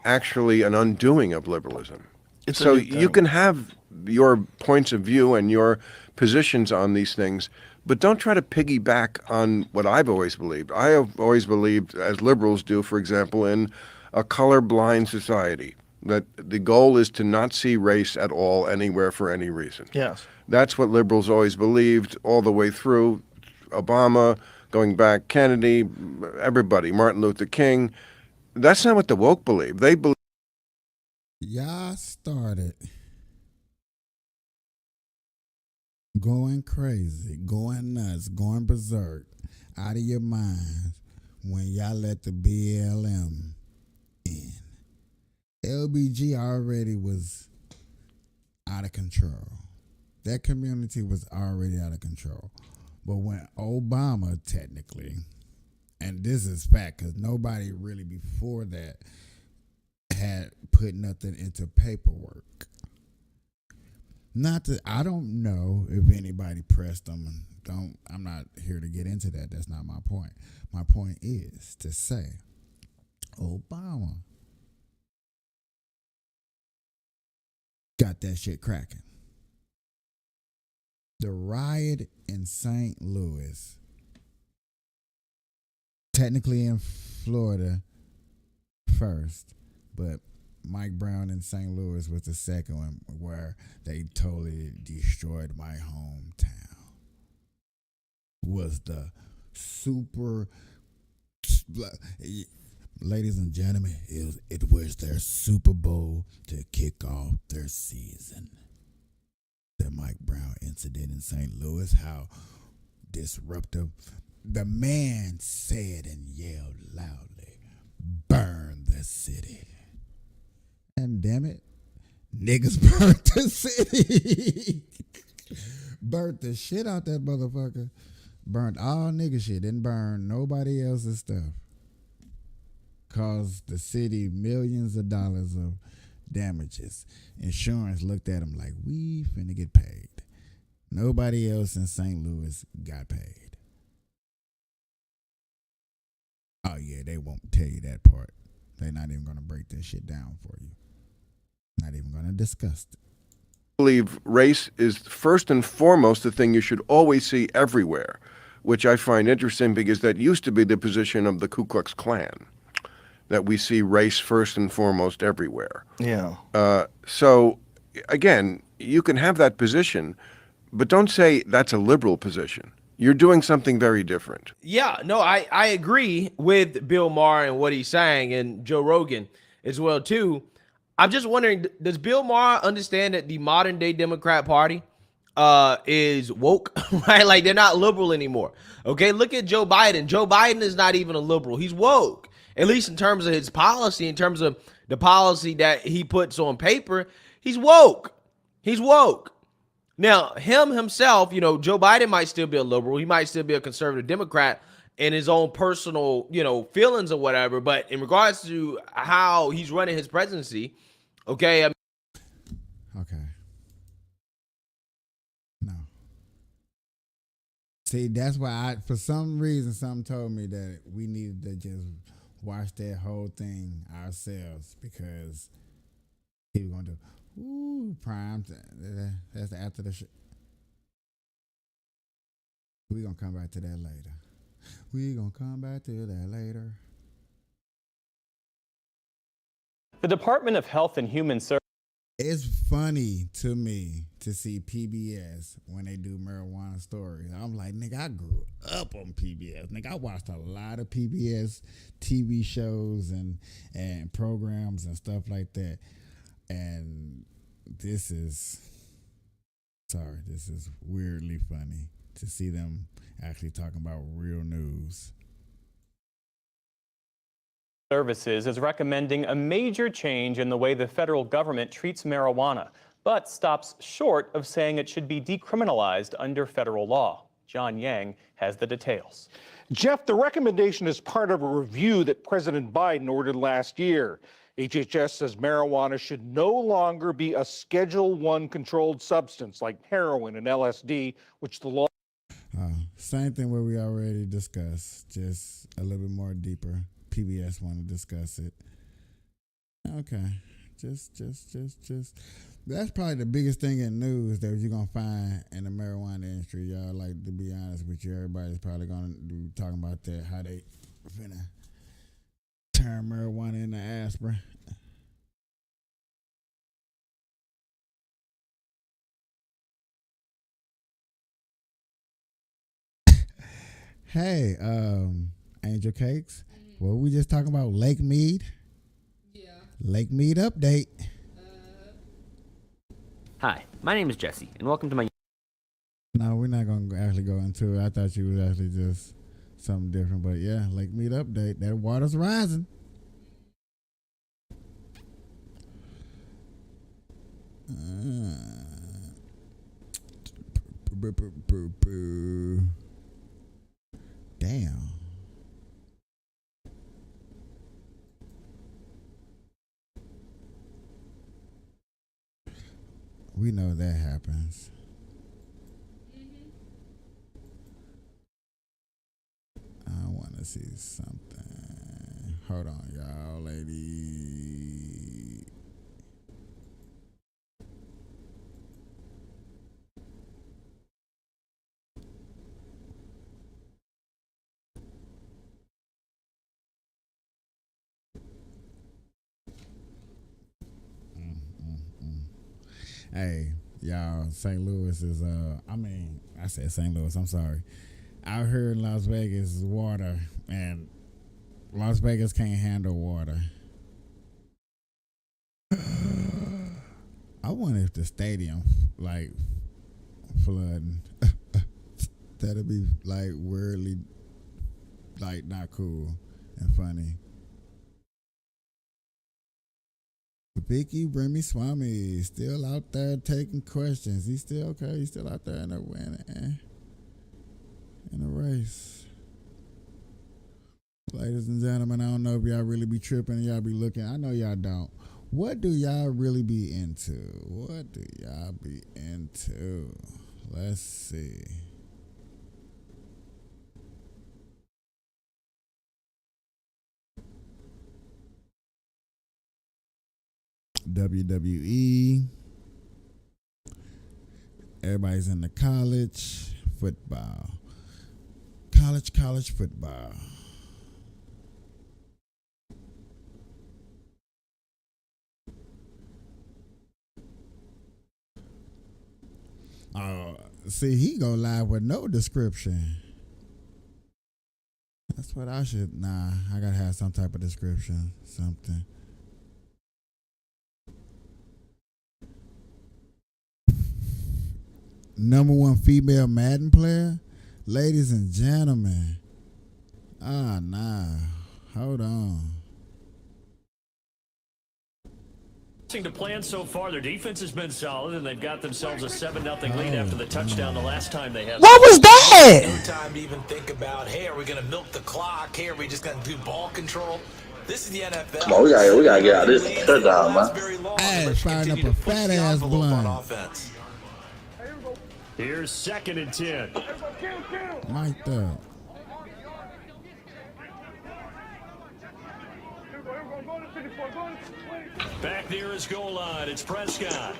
actually an undoing of liberalism. It's so you can have your points of view and your positions on these things, but don't try to piggyback on what I've always believed. I have always believed, as liberals do, for example, in a colorblind society, that the goal is to not see race at all anywhere for any reason. Yes. That's what liberals always believed all the way through. Obama, going back, Kennedy, everybody, Martin Luther King. That's not what the woke believe. They believe. Y'all started going crazy, going nuts, going berserk, out of your minds when y'all let the BLM in. LBG already was out of control. That community was already out of control. But when Obama technically, and this is fact because nobody really before that had put nothing into paperwork. Not that I don't know if anybody pressed them. I'm not here to get into that. That's not my point. My point is to say Obama got that shit cracking. The riot in St. Louis, technically in Florida first, but Mike Brown in St. Louis was the second one where they totally destroyed my hometown. Was the super, ladies and gentlemen, it was their Super Bowl to kick off their season. The Mike Brown incident in St. Louis, how disruptive. The man said and yelled loudly, "Burn the city." And damn it, niggas burnt the city. Burnt the shit out that motherfucker. Burnt all nigga shit. Didn't burn nobody else's stuff. Caused the city millions of dollars of damages. Insurance looked at them like, we finna get paid. Nobody else in St. Louis got paid. Oh yeah, they won't tell you that part. They're not even gonna break this shit down for you. Not even gonna discuss it. I believe race is first and foremost the thing you should always see everywhere, which I find interesting because that used to be the position of the Ku Klux Klan, that we see race first and foremost everywhere. Yeah. So, again, you can have that position, but don't say that's a liberal position. You're doing something very different. Yeah, no, I agree with Bill Maher and what he's saying, and Joe Rogan as well, too. I'm just wondering, does Bill Maher understand that the modern day Democrat Party is woke, right? Like, they're not liberal anymore. Okay, look at Joe Biden. Joe Biden is not even a liberal. He's woke, at least in terms of his policy, in terms of the policy that he puts on paper. He's woke. He's woke. Now, himself, Joe Biden might still be a liberal. He might still be a conservative Democrat in his own personal, feelings or whatever. But in regards to how he's running his presidency, okay. Okay. No. See, that's why for some reason, something told me that we needed to just watch that whole thing ourselves because people gonna do, ooh, prime. That's after the show. We gonna come back to that later. The Department of Health and Human Services. It's funny to me to see PBS when they do marijuana stories. I'm like, nigga, I grew up on PBS. Nigga, I watched a lot of PBS TV shows and programs and stuff like that. And this is weirdly funny to see them actually talking about real news. Services is recommending a major change in the way the federal government treats marijuana, but stops short of saying it should be decriminalized under federal law. John Yang has the details. Jeff, the recommendation is part of a review that President Biden ordered last year. HHS says marijuana should no longer be a Schedule I controlled substance like heroin and LSD, which the law... Same thing where we already discussed, just a little bit more deeper. PBS want to discuss it. Okay, just. That's probably the biggest thing in news that you're gonna find in the marijuana industry, y'all. Like, to be honest with you, everybody's probably gonna be talking about that, how they finna turn marijuana into aspirin. Hey, Angel Cakes. What we just talking about? Lake Mead? Yeah. Lake Mead update. Hi, my name is Jesse, and welcome to my... No, we're not going to actually go into it. I thought you was actually just something different. But yeah, Lake Mead update. That water's rising. Damn. We know that happens. I want to see something. Hold on, y'all, lady. Hey, y'all, St. Louis is, I said St. Louis, I'm sorry. Out here in Las Vegas is water, and Las Vegas can't handle water. I wonder if the stadium, like, flooding, that'd be, like, weirdly, like, not cool and funny. Vicky Remy Swami still out there taking questions. He's still okay. He's still out there in the race. Ladies and gentlemen, I don't know if y'all really be tripping and y'all be looking. I know y'all don't. What do y'all really be into? What do y'all be into? Let's see. WWE. Everybody's into college football. College football. See, he go live with no description. That's what I should. Nah, I gotta have some type of description. Something. #1 female Madden player? Ladies and gentlemen. Nah. Hold on. To plan so far, their defense has been solid, and they've got themselves a 7-0 lead after the touchdown the last time they had. What was that? No time to even think about, hey, are we going to milk the clock? Hey, are we just going to do ball control? This is the NFL. Come on, we gotta get out of this touchdown, man. Ass firing up a fat ass blunt. Here's 2nd and 10. Mic'd up. Back near his goal line, it's Prescott.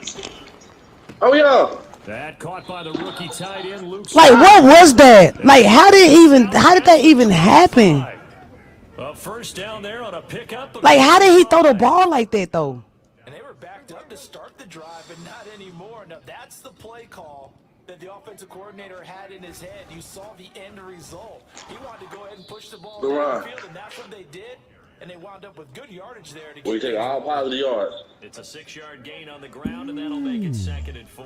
Oh yeah. That caught by the rookie tight end Luke. Like, what was that? Like, how did that even happen? A first down there on a pickup. Like, how did he throw the ball like that though? And they were backed up to start the drive, but not anymore. Now that's the play call that the offensive coordinator had in his head. You saw the end result. He wanted to go ahead and push the ball down the field, and that's what they did. And they wound up with good yardage there. We take all positive yards. It's a 6-yard gain on the ground, and that'll make it 2nd and 4.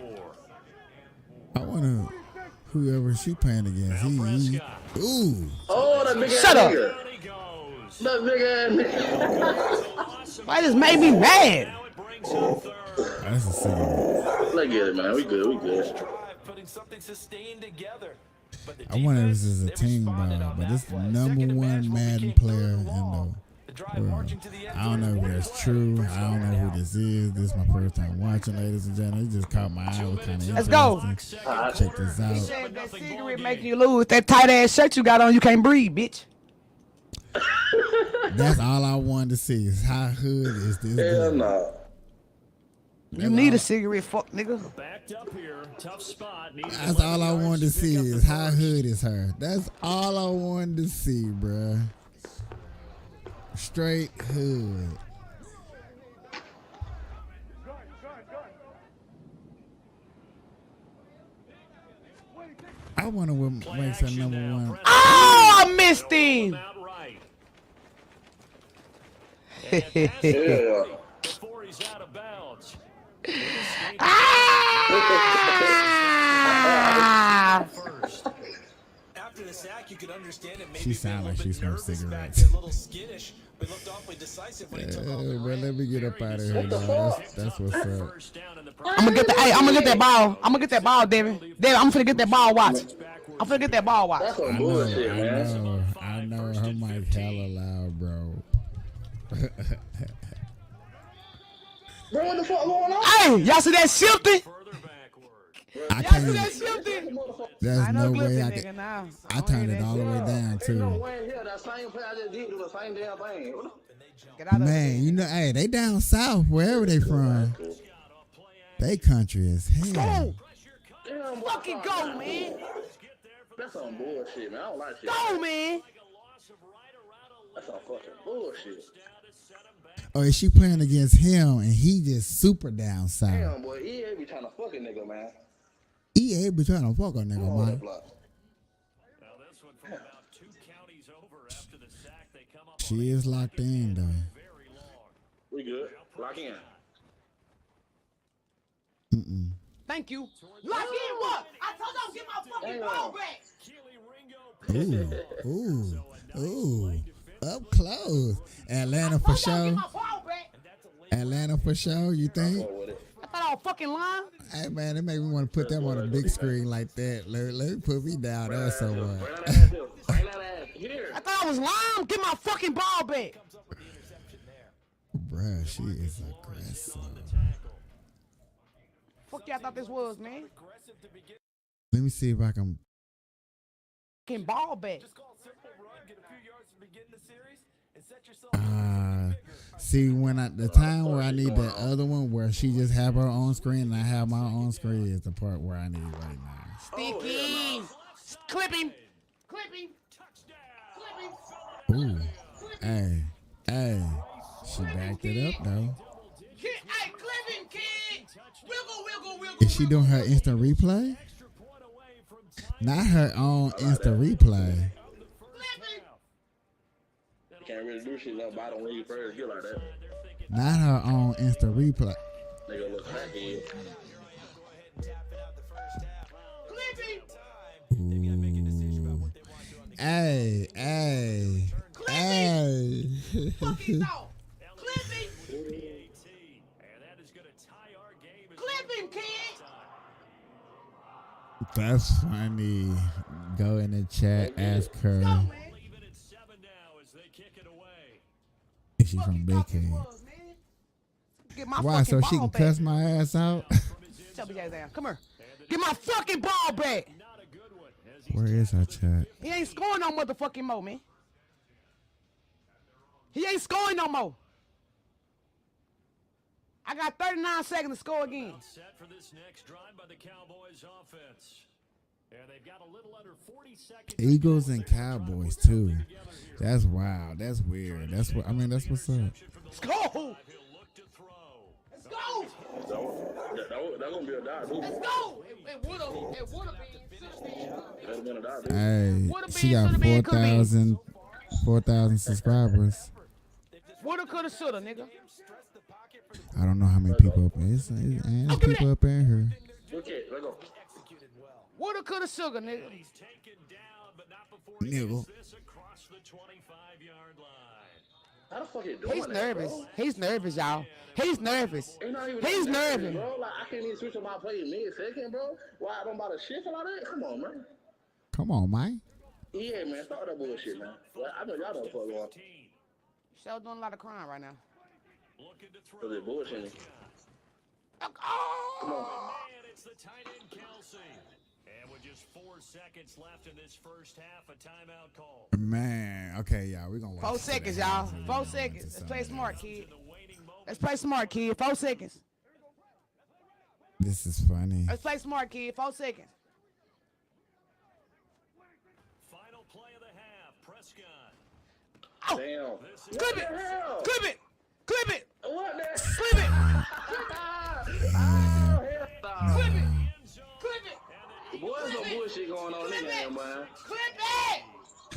I wonder whoever she playing against. Ooh. Oh, that big ass Shut up. nigga. That big ass nigga. Why this made me mad? That's a cigarette. Let's get it, man. We good. We good. Putting something sustained together. I wonder if this is a team ball, but this is the #1 Madden player in the world. I don't know if that's true. I don't know who this is. This is my first time watching, ladies and gentlemen. It just caught my eye. It was kind of interesting. Let's go. Check this He out. said that cigarette making you lose. That tight ass shirt you got on, you can't breathe, bitch. That's all I wanted to see is how hood is this. Hell no. You need a cigarette, fuck nigga. Backed up here, tough spot. That's all I wanted to see is how hood is her. That's all I wanted to see, bruh. Straight hood. I wonder what makes her #1. Oh, I missed him. Yeah. Before he's out of bounds. After the sack, you could understand it. She sound like she smoked cigarettes. A little skittish, but looked awfully decisive when he took off. Bro, let me get up out of here, dog. That's what's up. I'm gonna get that ball. I'm gonna get that ball, Devin. Devin, I'm finna get that ball. Watch. I'm finna get that ball. Watch. That's some bullshit, man. I know her mic hella loud, bro. Bro, what the fuck going on? Hey, y'all see that shifting? I Y'all see can't. that shifting? There's no way clipping, I nigga, can. now. I turned it all the way down Ain't no too. way in here that same play I just did do the same damn thing. Get out of Man, you know, hey, they down south, wherever they from. They country as hell. Damn, boy, Fucking go, man. That's some bullshit, man. I don't like shit. Go, man. That's some fucking bullshit. Oh, is she playing against him and he just super down south? Damn, boy, EA be trying to fuck a nigga, man. EA be trying to fuck a nigga, man. She is locked in, though. We good. Lock in. Thank you. Lock in what? I told y'all to get my fucking ball back. Ooh. Up close. Atlanta for sure. Atlanta for sure, you think? I thought I was fucking lying. Hey, man, it make me want to put them on a big screen like that. Let me put me down there somewhere. I thought I was lying. Get my fucking ball back. Bruh, she is aggressive. Fuck y'all thought this was, man. Let me see if I can. Fucking ball back. See, when the time where I need that other one where she just have her own screen and I have my own screen is the part where I need right now. Sticky. Clipping. Ooh. Hey. She backed it up, though. Hey, clipping, kid. Wiggle. Is she doing her instant replay? Not her own instant replay. Can't really do shit like bottom when you first get like that. Not her own instant replay. Nigga look crackhead. Ooh. Hey. Clipping, kid. That's funny. Go in the chat, ask her. Is she from Big Cave? Get my Why? So fucking she ball can back. cuss my ass out? Tell me down. Come here. Get my fucking ball back. Where is our chat? He ain't scoring no motherfucking more, man. He ain't scoring no more. I got 39 seconds to score again. Set for this next drive by the Cowboys offense. And they've got a little under 40 seconds. Eagles and Cowboys too. That's wild. That's weird. That's what I mean. That's what's up. Let's go. Let's go. That's gonna be a die, too. Let's go. It would have been 16. Hey, she got 4,000 subscribers. Woulda, coulda, shoulda, nigga. I don't know how many people up in. There's people up in here. Okay, let go. Woulda, coulda, shoulda, nigga. Nigga. How the fuck you doing He's that, nervous. bro? He's nervous, y'all. He's nervous. It's not even He's that nervous, nervous. bro. Like, I can't even switch on my play mid-second, bro. Why I don't bother shit like that? Come on, man. Come on, Mike. Yeah, man. Start that bullshit, man. Well, I know y'all don't fuck on. Shell doing a lot of crime right now. Cause it's bullshit. Come on. It's the tight end Kelsey. And with just 4 seconds left in this first half, a timeout call. Man, okay, y'all, we're gonna watch 4 seconds, y'all. 4 seconds. Let's play smart, kid. Let's play smart, kid. 4 seconds. This is funny. Let's play smart, kid. 4 seconds. Final play of the half, Prescott. Oh. Damn. Clip it. Clip it. Clip it. What the? Clip it. Clip it. Clip it. Boy, there's no bullshit going on in there, man. Clip it.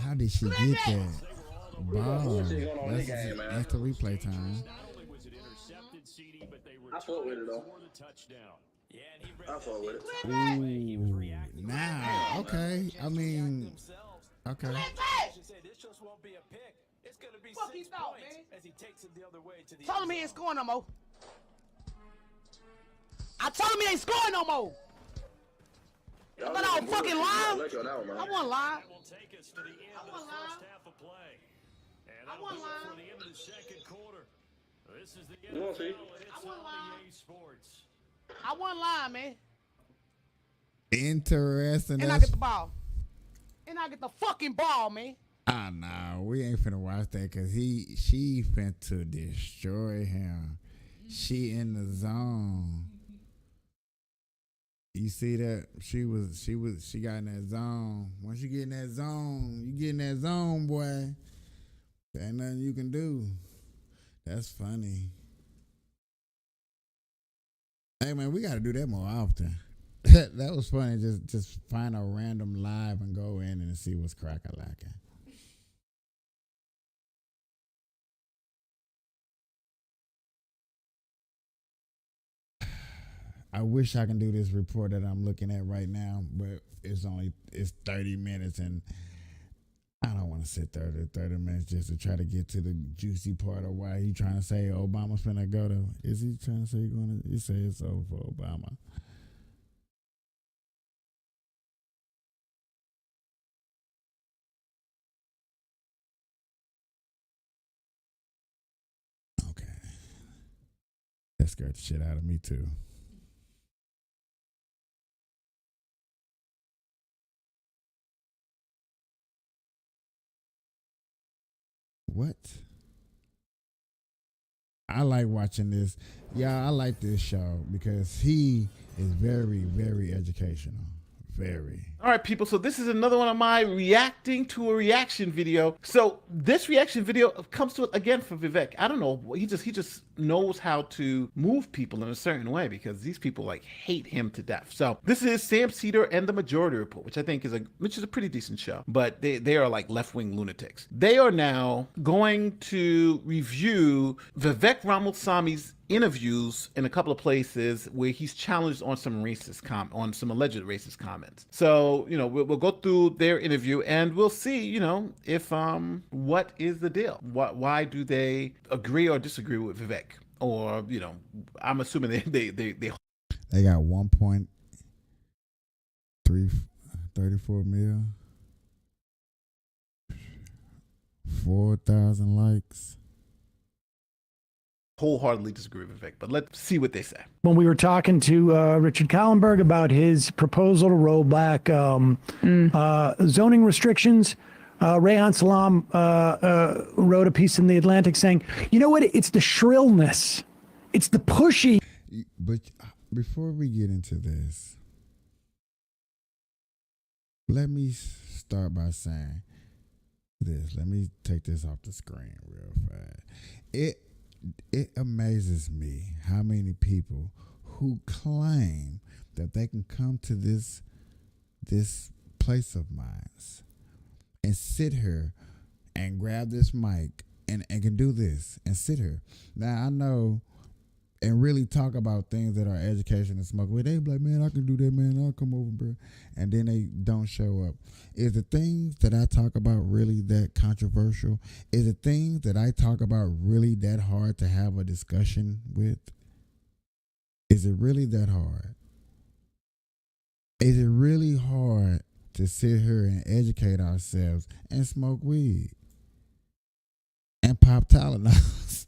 How did she get that? Wow. Bullshit going on in the game, man. That's the replay time. I fuck with it, though. I fuck with it. Ooh, now, okay. I mean, okay. Fuck he thought, man. Tell him he ain't scoring no more. I told him he ain't scoring no more. I thought I was fucking lying. I wasn't lying. Will take us to the end of the first half of play. And that'll do it for the end of the second quarter. This is the You want to see? It's on EA Sports. I wasn't lying, man. Interesting. And I get the ball. And I get the fucking ball, man. Ah, nah, we ain't finna watch that because she finna destroy him. She in the zone. You see that? She got in that zone. Once you get in that zone, you get in that zone, boy. There ain't nothing you can do. That's funny. Hey man, we gotta do that more often. That was funny. Just find a random live and go in and see what's crack-a-lacking. I wish I can do this report that I'm looking at right now, but it's 30 minutes and I don't want to sit there to 30 minutes just to try to get to the juicy part of why he trying to say Obama's finna go to. Is he trying to say he say it's over for Obama? Okay. That scared the shit out of me too. What? I like watching this. Yeah, I like this show because he is very, very educational. Very. All right, people. So this is another one of my reacting to a reaction video. So this reaction video comes to it again from Vivek. I don't know. He just knows how to move people in a certain way because these people like hate him to death. So this is Sam Cedar and the Majority Report, which I think is a pretty decent show. But they are like left-wing lunatics. They are now going to review Vivek Ramaswamy's interviews in a couple of places where he's challenged on some alleged racist comments. So, you know, we'll go through their interview and we'll see, you know, if what is the deal? Why do they agree or disagree with Vivek? Or, you know, I'm assuming they got 1.34 mil, 4,000 likes. wholeheartedly disagree with Vic, but let's see what they say. When we were talking to Richard Kallenberg about his proposal to roll back zoning restrictions, Rehan Salam wrote a piece in The Atlantic saying, you know what? It's the shrillness. It's the pushy. But before we get into this, let me start by saying this. Let me take this off the screen real fast. It amazes me how many people who claim that they can come to this place of mine and sit here and grab this mic and can do this and sit here. Now I know and really talk about things that are education and smoke. Well, they be like, man, I can do that, man. I'll come over, bro. And then they don't show up. Is the things that I talk about really that controversial? Is the things that I talk about really that hard to have a discussion with? Is it really that hard? Is it really hard to sit here and educate ourselves and smoke weed and pop Tylenols?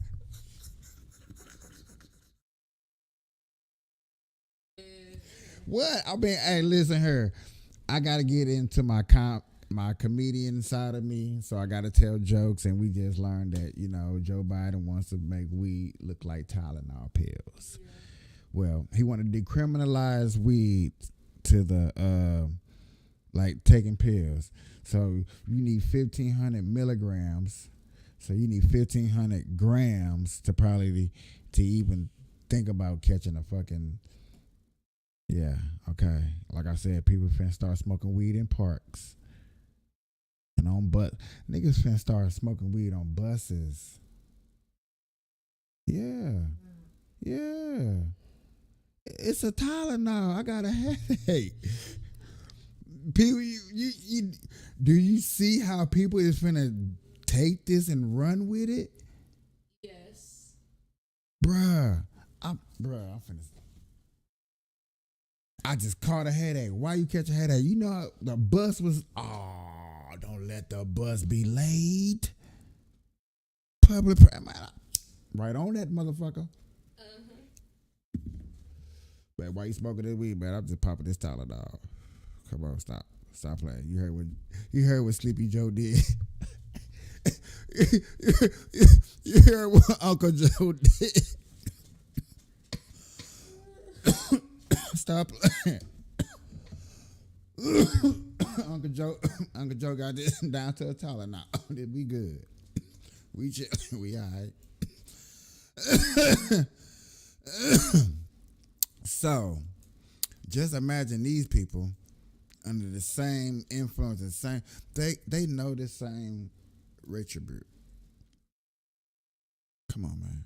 What? I mean, hey, listen here. I got to get into my comedian side of me, so I got to tell jokes, and we just learned that, Joe Biden wants to make weed look like Tylenol pills. Yeah. Well, he wanted to decriminalize weed to the, like taking pills. So you need 1,500 milligrams. So you need 1,500 grams to probably to even think about catching a fucking... Yeah, okay. Like I said, people finna start smoking weed in parks. And niggas finna start smoking weed on buses. Yeah. Yeah. It's a Tylenol. I got a headache. People, you do you see how people is finna take this and run with it? Yes. Bruh, I'm finna... I just caught a headache. Why you catch a headache? The bus was... Oh, don't let the bus be late. Public... Right on that motherfucker. Man, why you smoking this weed, man? I'm just popping this Tylenol. Come on, stop playing. You heard what Sleepy Joe did. You heard what Uncle Joe did. Stop playing. Uncle Joe got this down to a Tylenol. It'd be good. We chill. We all right. So, just imagine these people under the same influence, they know the same retribute. Come on, man.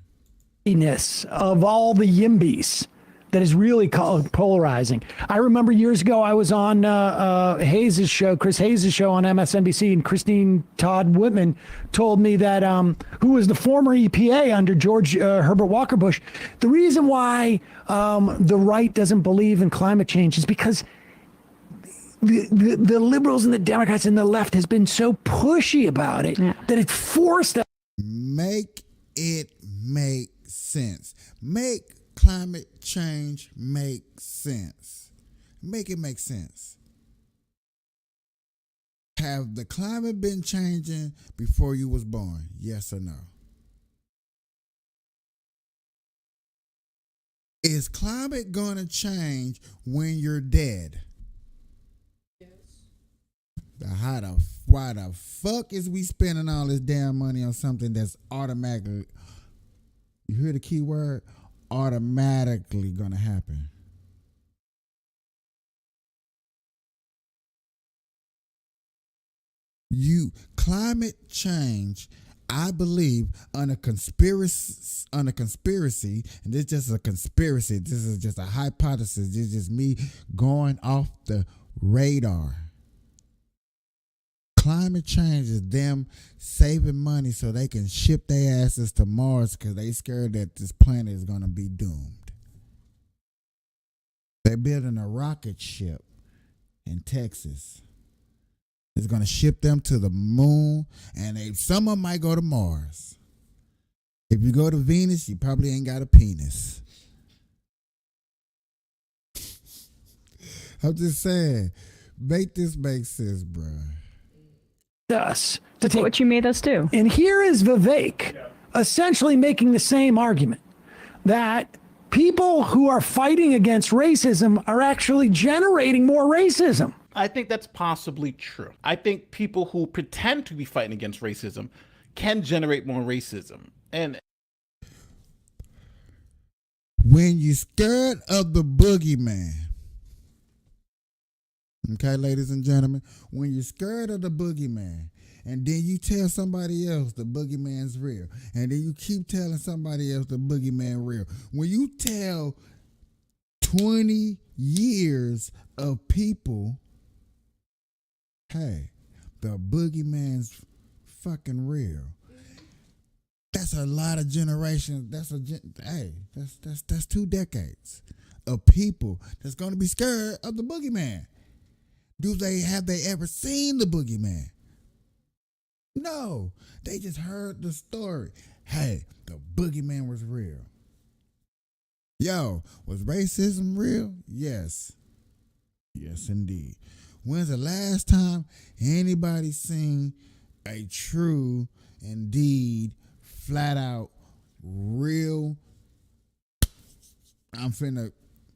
Of all the yimbies that is really polarizing. I remember years ago I was on Hayes' show, Chris Hayes' show on MSNBC, and Christine Todd Whitman told me that who was the former EPA under George Herbert Walker Bush, the reason why the right doesn't believe in climate change is because the liberals and the Democrats and the left has been so pushy about it that it's forced us. Make it make sense. Make climate change make sense. Make it make sense. Have the climate been changing before you was born? Yes or no? Is climate going to change when you're dead? Yes. Why the fuck is we spending all this damn money on something that's automatically, you hear the key word? Automatically gonna happen. Climate change, I believe, under conspiracy, and this is just a conspiracy, this is just a hypothesis, this is just me going off the radar. Climate change is them saving money so they can ship their asses to Mars because they scared that this planet is going to be doomed. They're building a rocket ship in Texas. It's going to ship them to the moon, and some of them might go to Mars. If you go to Venus, you probably ain't got a penis. I'm just saying, make this make sense, bro. Us to take what you made us do. And here is Vivek essentially making the same argument that people who are fighting against racism are actually generating more racism. I think that's possibly true. I think people who pretend to be fighting against racism can generate more racism. And when you're scared of the boogeyman, okay, ladies and gentlemen, when you're scared of the boogeyman, and then you tell somebody else the boogeyman's real, and then you keep telling somebody else the boogeyman real. When you tell 20 years of people, hey, the boogeyman's fucking real. That's a lot of generations. That's 2 decades of people that's gonna be scared of the boogeyman. Have they ever seen the boogeyman? No, they just heard the story. Hey, the boogeyman was real. Yo, was racism real? Yes. Yes, indeed. When's the last time anybody seen a true, indeed, flat out, real,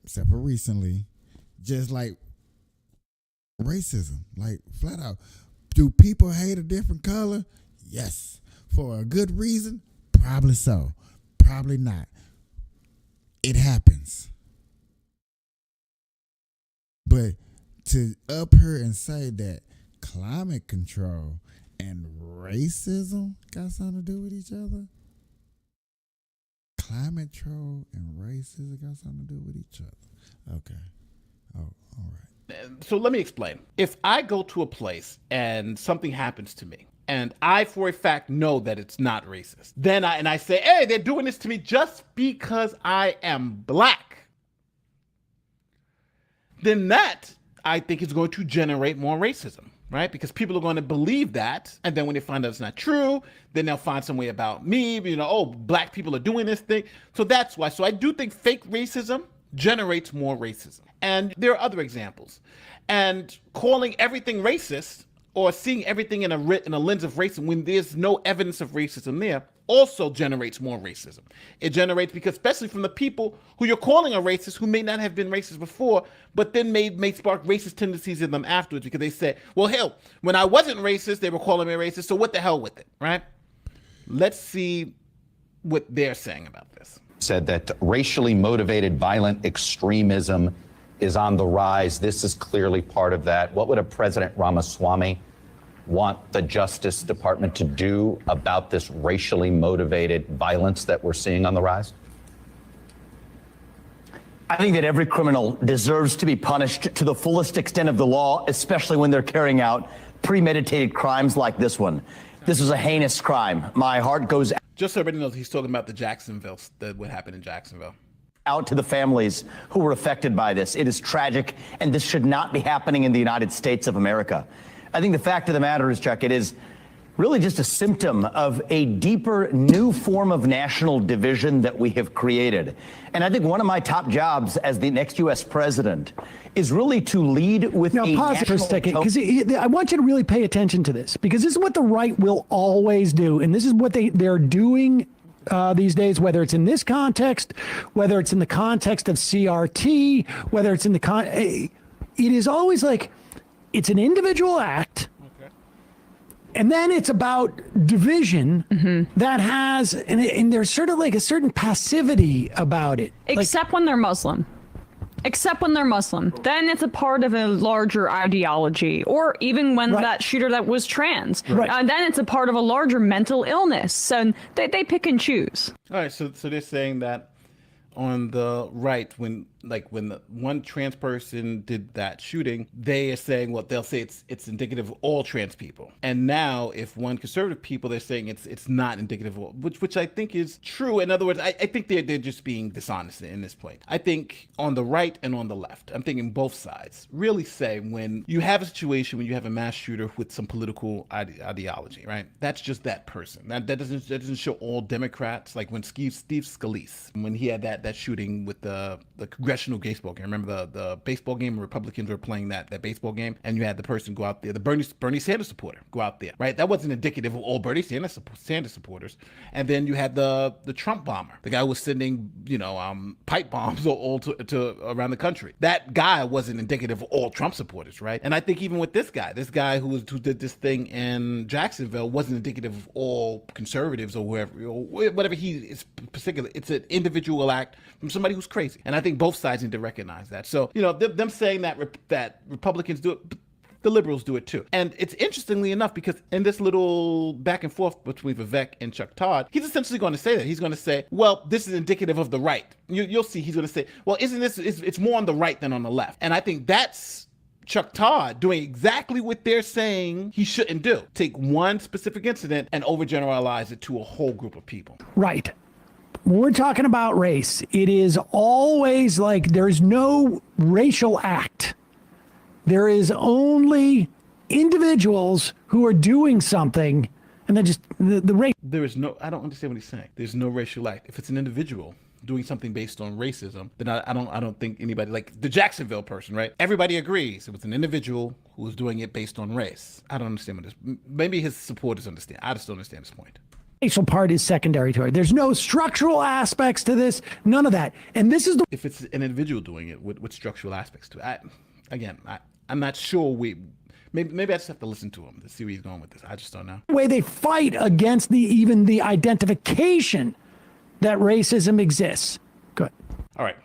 except for recently, just like racism, like flat out. Do people hate a different color? Yes. For a good reason? Probably so. Probably not. It happens. But to up here and say that climate control and racism got something to do with each other? Climate control and racism got something to do with each other. Okay. Oh, all right. So let me explain. If I go to a place and something happens to me, and I for a fact know that it's not racist, then I say, hey, they're doing this to me just because I am black, then that, I think, is going to generate more racism, right? Because people are going to believe that, and then when they find out it's not true, then they'll find some way about me, oh, black people are doing this thing. So that's why. So I do think fake racism generates more racism. And there are other examples. And calling everything racist or seeing everything in a lens of racism when there's no evidence of racism there also generates more racism. It generates because especially from the people who you're calling a racist who may not have been racist before, but then may spark racist tendencies in them afterwards because they say, well, hell, when I wasn't racist, they were calling me racist, so what the hell with it, right? Let's see what they're saying about this. Said that racially motivated violent extremism is on the rise. This is clearly part of that. What would a President Ramaswamy want the Justice Department to do about this racially motivated violence that we're seeing on the rise? I think that every criminal deserves to be punished to the fullest extent of the law, especially when they're carrying out premeditated crimes like this one. This is a heinous crime. My heart goes out. Just so everybody knows, he's talking about what happened in Jacksonville. Out to the families who were affected by this. It is tragic, and this should not be happening in the United States of America. I think the fact of the matter is, Chuck, it is really just a symptom of a deeper, new form of national division that we have created. And I think one of my top jobs as the next U.S. president is really to lead with now, pause it for a second, because I want you to really pay attention to this, because this is what the right will always do, and this is what they're doing these days, whether it's in this context, whether it's in the context of CRT, whether it's in the it is always like it's an individual act, and then it's about division that has, and there's sort of like a certain passivity about it. Except when they're Muslim. Except when they're Muslim. Then it's a part of a larger ideology. Or even when that shooter that was trans. Then it's a part of a larger mental illness. So they pick and choose. All right, so they're saying that on the right, when like when the one trans person did that shooting, they are saying, well, they'll say it's indicative of all trans people. And now if one conservative people, they're saying it's not indicative of all, which I think is true. In other words, I think they're just being dishonest in this point. I think on the right and on the left, I'm thinking both sides really say when you have a situation when you have a mass shooter with some political ideology, right? That's just that person. That doesn't show all Democrats. Like when Steve Scalise, when he had that shooting with the congressional baseball game. Remember the baseball game? Republicans were playing that baseball game, and you had the person go out there, the Bernie Sanders supporter go out there, right? That wasn't indicative of all Bernie Sanders supporters. And then you had the Trump bomber, the guy who was sending pipe bombs all to around the country. That guy wasn't indicative of all Trump supporters, right? And I think even with this guy who did this thing in Jacksonville wasn't indicative of all conservatives or whatever he is particular. It's an individual act from somebody who's crazy. And I think both sides need to recognize that. So, them saying that Republicans do it, the liberals do it too. And it's interestingly enough, because in this little back and forth between Vivek and Chuck Todd, he's essentially going to say that. He's going to say, well, this is indicative of the right. You'll see he's going to say, well, it's more on the right than on the left. And I think that's Chuck Todd doing exactly what they're saying he shouldn't do. Take one specific incident and overgeneralize it to a whole group of people. Right. When we're talking about race, it is always like there's no racial act. There is only individuals who are doing something, and then just the race. There is no, I don't understand what he's saying. There's no racial act. If it's an individual doing something based on racism, then I don't think anybody, like the Jacksonville person, right? Everybody agrees it was an individual who was doing it based on race. I don't understand what this, maybe his supporters understand. I just don't understand this point. Racial part is secondary to it. There's no structural aspects to this, none of that. And this is the, if it's an individual doing it with structural aspects to it. I'm not sure maybe I just have to listen to him to see where he's going with this. I just don't know. Way they fight against even the identification that racism exists. Good. All right.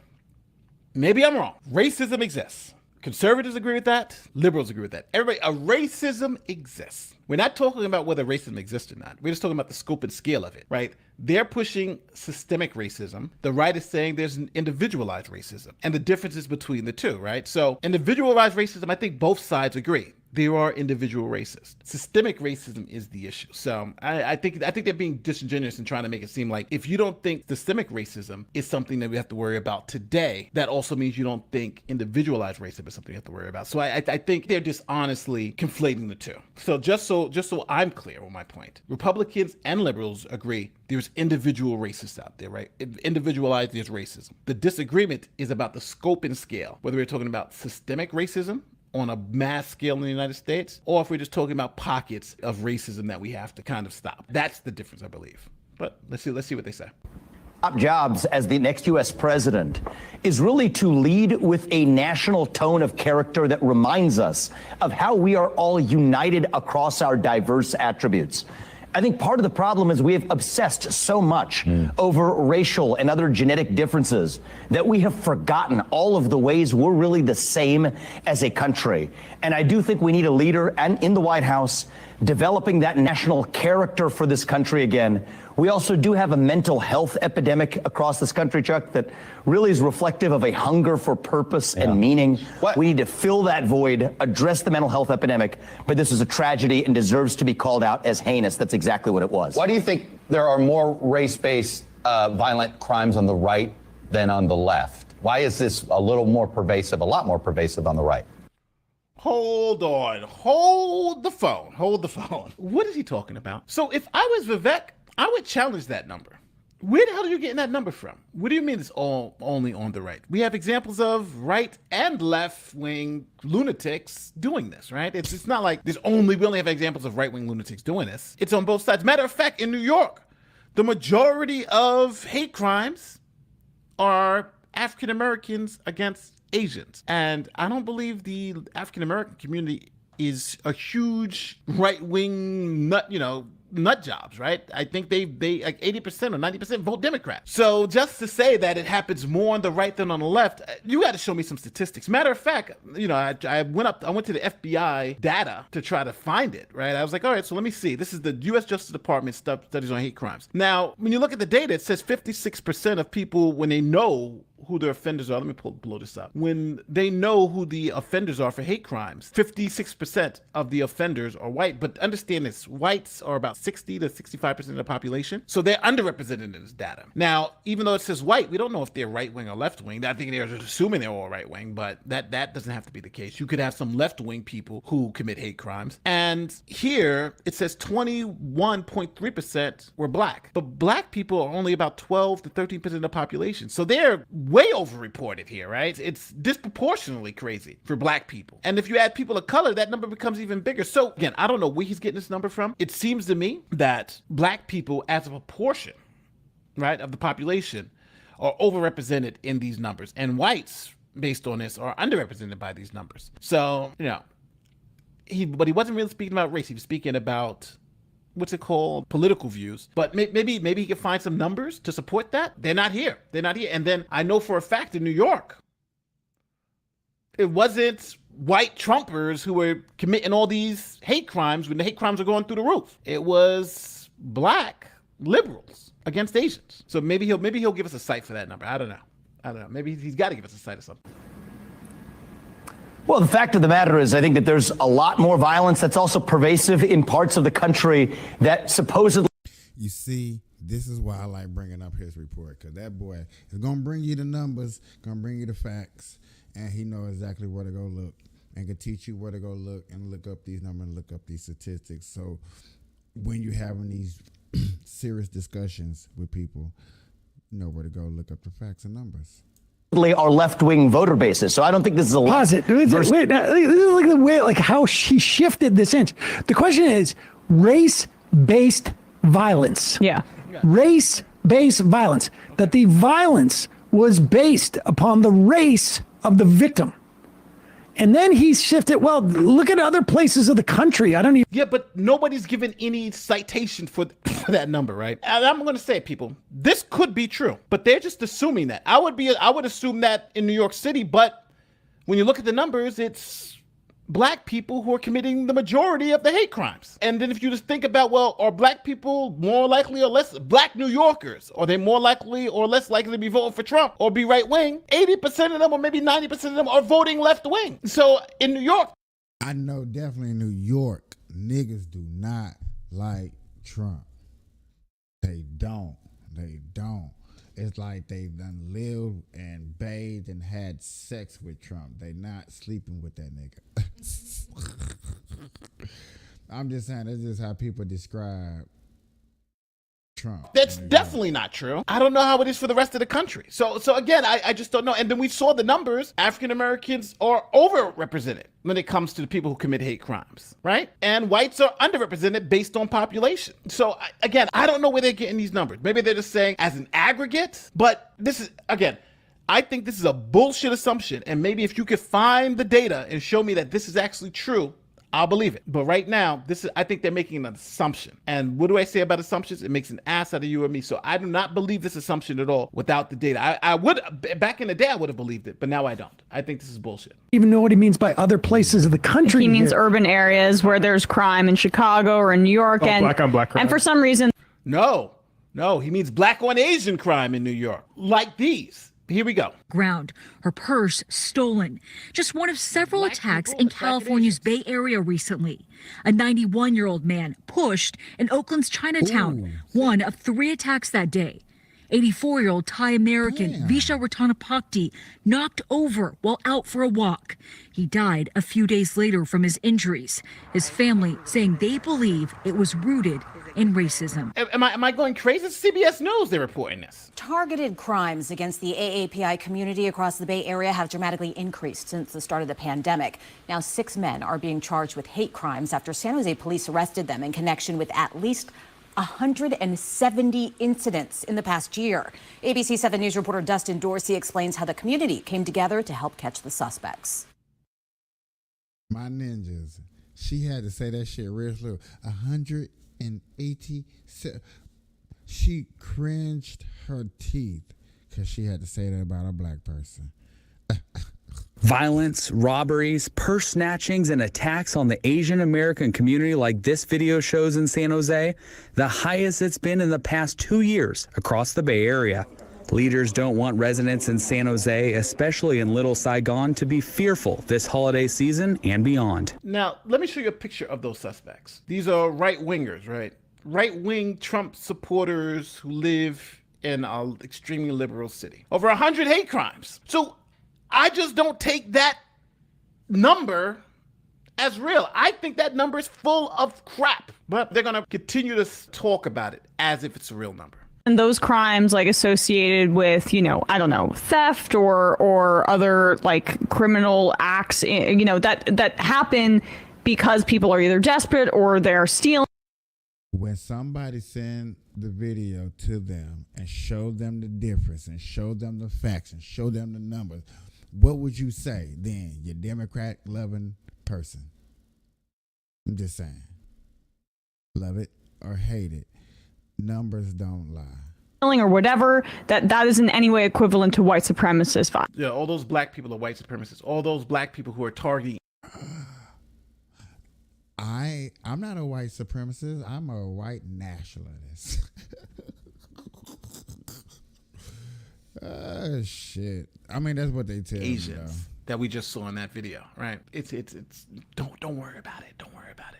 Maybe I'm wrong. Racism exists. Conservatives agree with that. Liberals agree with that. Everybody, racism exists. We're not talking about whether racism exists or not. We're just talking about the scope and scale of it, right? They're pushing systemic racism. The right is saying there's an individualized racism and the differences between the two, right? So individualized racism, I think both sides agree. There are individual racists. Systemic racism is the issue. So I think they're being disingenuous in trying to make it seem like if you don't think systemic racism is something that we have to worry about today, that also means you don't think individualized racism is something you have to worry about. So I think they're dishonestly conflating the two. So just so I'm clear on my point, Republicans and liberals agree there's individual racists out there, right? Individualized, there's racism. The disagreement is about the scope and scale, whether we're talking about systemic racism on a mass scale in the United States, or if we're just talking about pockets of racism that we have to kind of stop. That's the difference, I believe. But let's see what they say. Top jobs as the next U.S. president is really to lead with a national tone of character that reminds us of how we are all united across our diverse attributes. I think part of the problem is we have obsessed so much over racial and other genetic differences that we have forgotten all of the ways we're really the same as a country. And I do think we need a leader and in the White House developing that national character for this country again. We also do have a mental health epidemic across this country, Chuck, that really is reflective of a hunger for purpose and meaning. We need to fill that void, address the mental health epidemic, but this is a tragedy and deserves to be called out as heinous. That's exactly what it was. Why do you think there are more race-based violent crimes on the right than on the left? Why is this a lot more pervasive on the right? Hold on. Hold the phone. What is he talking about? So if I was Vivek, I would challenge that number. Where the hell are you getting that number from? What do you mean it's all only on the right? We have examples of right and left wing lunatics doing this, right? It's not like we only have examples of right wing lunatics doing this. It's on both sides. Matter of fact, in New York, the majority of hate crimes are African Americans against Asians. And I don't believe the African American community is a huge right wing nut jobs, right? I think they like 80% or 90% vote Democrat. So just to say that it happens more on the right than on the left, you got to show me some statistics. Matter of fact, I went to the FBI data to try to find it, right? I was like, all right, so let me see. This is the U.S. Justice Department studies on hate crimes. Now, when you look at the data, it says 56% of people, when they know who the offenders are, let me blow this up. When they know who the offenders are for hate crimes, 56% of the offenders are white. But understand this, whites are about 60 to 65% of the population. So they're underrepresented in this data. Now, even though it says white, we don't know if they're right wing or left wing. I think they're assuming they're all right wing, but that doesn't have to be the case. You could have some left wing people who commit hate crimes. And here it says 21.3% were black. But black people are only about 12 to 13% of the population. So they're way overreported here, right? It's disproportionately crazy for black people. And if you add people of color, that number becomes even bigger. So again, I don't know where he's getting this number from. It seems to me that black people as a proportion, right, of the population are overrepresented in these numbers. And whites, based on this, are underrepresented by these numbers. So, you know, but he wasn't really speaking about race. He was speaking about what's it called, political views. But maybe he can find some numbers to support that. They're not here. And then I know for a fact in New York, it wasn't white Trumpers who were committing all these hate crimes when the hate crimes were going through the roof. It was black liberals against Asians. So maybe he'll give us a cite for that number. I don't know. Maybe he's got to give us a cite or something. Well, the fact of the matter is, I think that there's a lot more violence that's also pervasive in parts of the country that supposedly. You see, this is why I like bringing up his report, because that boy is going to bring you the numbers, going to bring you the facts, and he knows exactly where to go look and can teach you where to go look and look up these numbers and look up these statistics. So when you're having these serious discussions with people, you know where to go look up the facts and numbers. Our left-wing voter bases. So I don't think this is a pause it. Wait, this is like the way, like how she shifted this inch. The question is race-based violence. Yeah. Race-based violence. That the violence was based upon the race of the victim. And then he shifted, well, look at other places of the country. I don't even. Yeah, but nobody's given any citation for that number, right? And I'm going to say, people, this could be true, but they're just assuming that. I would assume that in New York City, but when you look at the numbers, it's black people who are committing the majority of the hate crimes. And then if you just think about, well, are black people more likely or less, black New Yorkers, are they more likely or less likely to be voting for Trump or be right wing? 80% of them or maybe 90% of them are voting left wing. So in New York. I know definitely in New York, niggas do not like Trump. They don't. It's like they done lived and bathed and had sex with Trump. They not sleeping with that nigga. I'm just saying, that's just how people describe Trump. That's definitely not true. I don't know how it is for the rest of the country. So again, I just don't know. And then we saw the numbers. African Americans are overrepresented when it comes to the people who commit hate crimes, right? And whites are underrepresented based on population. So again, I don't know where they're getting these numbers. Maybe they're just saying as an aggregate, but this is, again, I think this is a bullshit assumption. And maybe if you could find the data and show me that this is actually true, I'll believe it. But right now, I think they're making an assumption. And what do I say about assumptions? It makes an ass out of you and me. So I do not believe this assumption at all without the data. I would, back in the day, I would have believed it, but now I don't. I think this is bullshit. Even know what he means by other places of the country. He means urban areas where there's crime in Chicago or in New York. Black on black crime. And for some reason. No, he means black on Asian crime in New York. Like these. Here we go. Ground, her purse stolen. Just one of several attacks in California's Bay Area recently. A 91-year-old man pushed in Oakland's Chinatown. One of 3 attacks that day. 84-year-old Thai American Visha Ratanapakdi knocked over while out for a walk. He died a few days later from his injuries. His family saying they believe it was rooted in racism. Am I going crazy? It's CBS News, they're reporting this. Targeted crimes against the AAPI community across the Bay Area have dramatically increased since the start of the pandemic. Now 6 men are being charged with hate crimes after San Jose police arrested them in connection with at least 170 incidents in the past year. ABC 7 News reporter Dustin Dorsey explains how the community came together to help catch the suspects. My ninjas, she had to say that shit real slow. 180. She cringed her teeth because she had to say that about a black person. Violence, robberies, purse snatchings, and attacks on the Asian American community like this video shows in San Jose, the highest it's been in the past 2 years across the Bay Area. Leaders don't want residents in San Jose, especially in Little Saigon, to be fearful this holiday season and beyond. Now, let me show you a picture of those suspects. These are right-wingers, right? Right-wing Trump supporters who live in an extremely liberal city. Over 100 hate crimes. So I just don't take that number as real. I think that number is full of crap, but they're gonna continue to talk about it as if it's a real number. And those crimes like associated with, I don't know, theft or other like criminal acts, that happen because people are either desperate or they're stealing. When somebody send the video to them and show them the difference and show them the facts and show them the numbers, what would you say then, you Democrat loving person? I'm just saying. Love it or hate it. Numbers don't lie. Or whatever, that is in any way equivalent to white supremacist violence. Yeah, all those black people are white supremacists. All those black people who are targeting. I'm not a white supremacist. I'm a white nationalist. Shit. I mean, that's what they tell Asians me, though. That we just saw in that video, right? It's don't worry about it. Don't worry about it.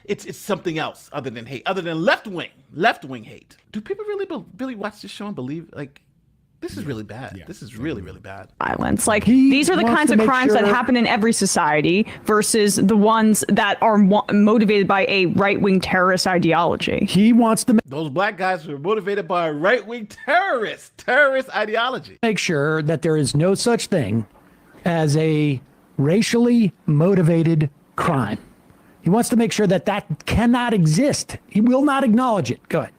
It's something else other than hate, other than left wing hate. Do people really watch this show and believe like this is really bad? Yeah, this is really bad. Violence. Like these are the kinds of crimes that happen in every society versus the ones that are motivated by a right-wing terrorist ideology. He wants to Those black guys were motivated by a right-wing terrorist ideology. make sure that there is no such thing as a racially motivated crime. He wants to make sure that that cannot exist. He will not acknowledge it. Go ahead.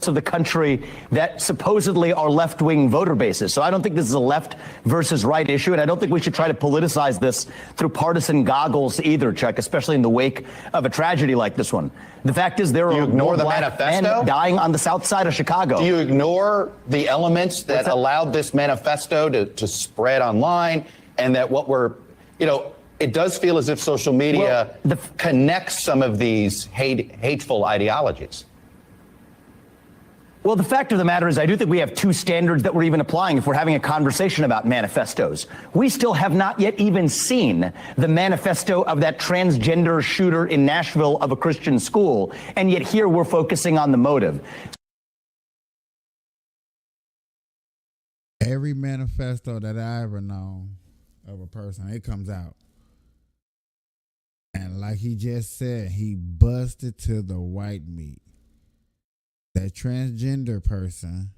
Of the country that supposedly are left-wing voter bases. So I don't think this is a left versus right issue, and I don't think we should try to politicize this through partisan goggles either, Chuck, especially in the wake of a tragedy like this one. The fact is there are more black men dying on the south side of Chicago. Do you ignore the elements that allowed this manifesto to spread online, and that what we're, it does feel as if social media connects some of these hateful ideologies? Well, the fact of the matter is I do think we have two standards that we're even applying if we're having a conversation about manifestos. We still have not yet even seen the manifesto of that transgender shooter in Nashville of a Christian school, and yet here we're focusing on the motive. Every manifesto that I ever known of a person, it comes out. And like he just said, he busted to the white meat. That transgender person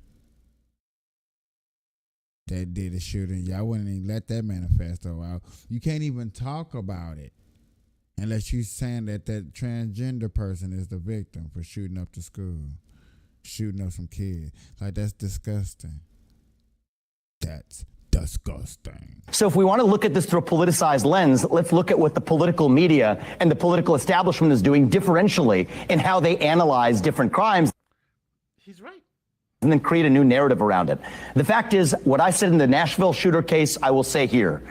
that did the shooting, y'all wouldn't even let that manifesto out. You can't even talk about it unless you're saying that transgender person is the victim for shooting up the school, shooting up some kids. Like, that's disgusting. That's disgusting. So if we want to look at this through a politicized lens, let's look at what the political media and the political establishment is doing differentially in how they analyze different crimes. He's right. And then create a new narrative around it. The fact is, what I said in the Nashville shooter case, I will say here.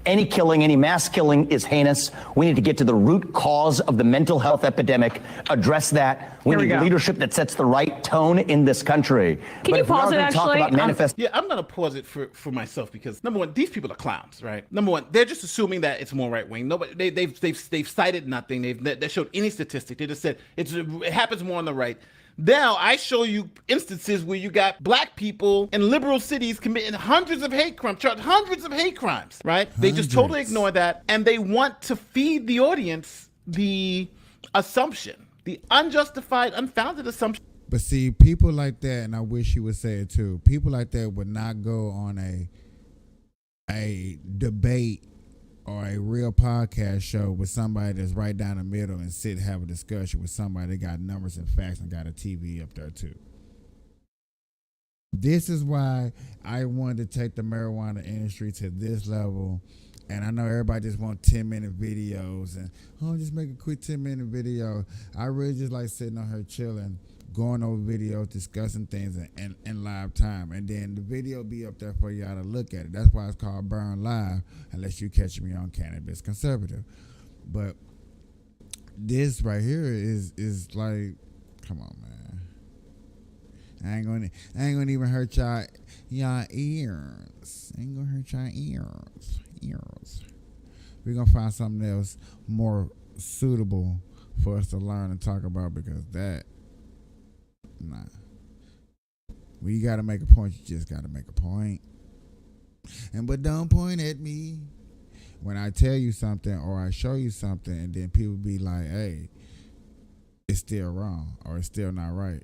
Any killing, any mass killing is heinous. We need to get to the root cause of the mental health epidemic, address that. We need leadership that sets the right tone in this country. Can you pause it, actually? Yeah, I'm going to pause it for myself because, number one, these people are clowns, right? Number one, they're just assuming that it's more right-wing. Nobody, they've cited nothing. They showed any statistic. They just said it happens more on the right. Now, I show you instances where you got black people in liberal cities committing hundreds of hate crimes, right? They just totally ignore that, and they want to feed the audience the assumption, the unjustified, unfounded assumption. But see, people like that, and I wish you would say it too, people like that would not go on a debate or a real podcast show with somebody that's right down the middle and sit and have a discussion with somebody that got numbers and facts and got a TV up there too. This is why I wanted to take the marijuana industry to this level. And I know everybody just want 10-minute videos and, just make a quick 10-minute video. I really just like sitting on her chilling, going over videos, discussing things in live time. And then the video be up there for y'all to look at it. That's why it's called Burn Live, unless you catch me on Cannabis Conservative. But this right here is like, come on, man. I ain't gonna even hurt y'all ears. Ain't gonna hurt y'all ears. We're gonna find something else more suitable for us to learn and talk about, because that, nah. When you gotta make a point, you just gotta make a point. But don't point at me when I tell you something or I show you something, and then people be like, hey, it's still wrong or it's still not right.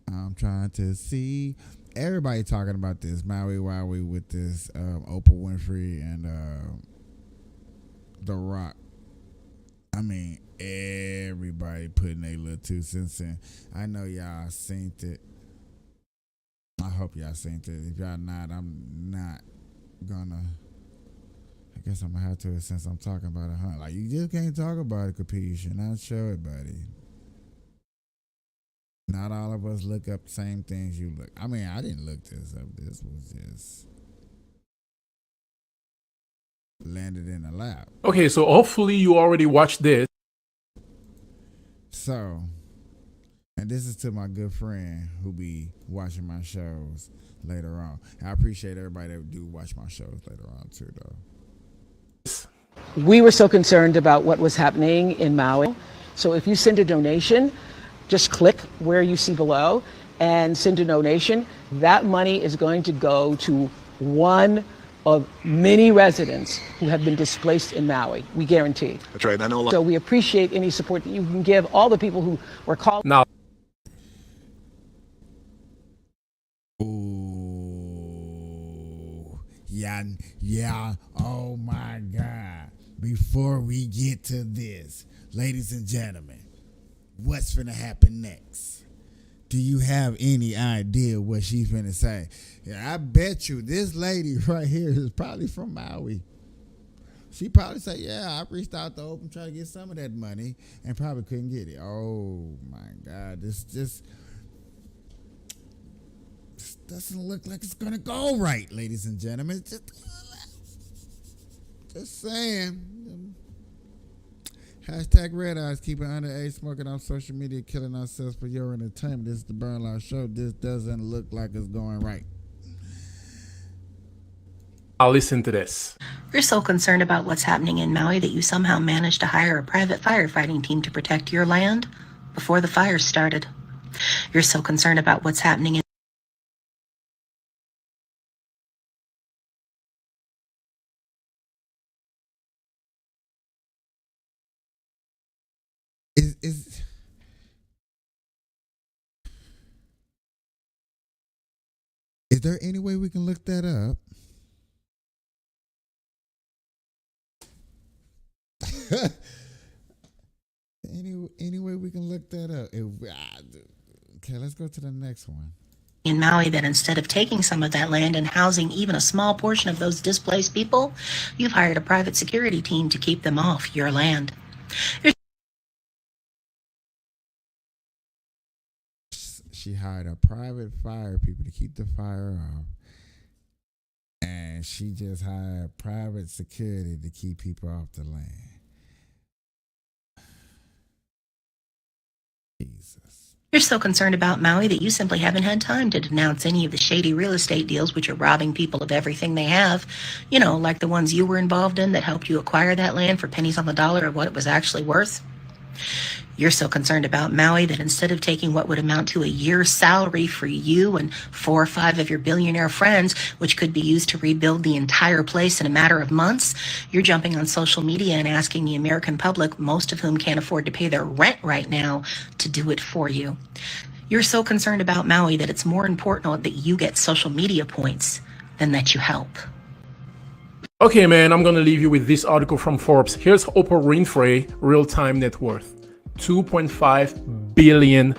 I'm trying to see everybody talking about this Maui Wowie with this Oprah Winfrey and The Rock. I mean, everybody putting their little 2 cents in. I know y'all seen it. I hope y'all seen it. If y'all not, I'm not gonna. I guess I'm gonna have to, since I'm talking about it, huh? Like, you just can't talk about it, Capiche. You should not show it, buddy. Not all of us look up the same things you look. I mean, I didn't look this up. This was just landed in the lap. Okay, so hopefully you already watched this. So, and this is to my good friend who be watching my shows later on. I appreciate everybody that do watch my shows later on too, though. We were so concerned about what was happening in Maui. So if you send a donation, just click where you see below and send a donation. That money is going to go to one of many residents who have been displaced in Maui. We guarantee. That's right. I know a lot. So we appreciate any support that you can give all the people who were called. Now, yeah. Oh my God. Before we get to this, ladies and gentlemen, what's finna happen next? Do you have any idea what she's finna say? Yeah, I bet you this lady right here is probably from Maui. She probably say, yeah, I reached out to Oprah trying to get some of that money and probably couldn't get it. Oh my God, this doesn't look like it's gonna go right, ladies and gentlemen. Just saying. Hashtag Red Eyes, keeping underage smoking on social media, killing ourselves for your entertainment. This is the Burn Loud Show. This doesn't look like it's going right. I'll listen to this. You're so concerned about what's happening in Maui that you somehow managed to hire a private firefighting team to protect your land before the fire started. You're so concerned about what's happening in Is there any way we can look that up? Any way we can look that up? Okay, let's go to the next one. In Maui, that instead of taking some of that land and housing even a small portion of those displaced people, you've hired a private security team to keep them off your land. She hired a private fire people to keep the fire off. And she just hired private security to keep people off the land. Jesus. You're so concerned about Maui that you simply haven't had time to denounce any of the shady real estate deals which are robbing people of everything they have. You know, like the ones you were involved in that helped you acquire that land for pennies on the dollar of what it was actually worth. You're so concerned about Maui that instead of taking what would amount to a year's salary for you and 4 or 5 of your billionaire friends, which could be used to rebuild the entire place in a matter of months, you're jumping on social media and asking the American public, most of whom can't afford to pay their rent right now, to do it for you. You're so concerned about Maui that it's more important that you get social media points than that you help. Okay, man, I'm gonna leave you with this article from Forbes. Here's Oprah Winfrey real-time net worth. $2.5 billion.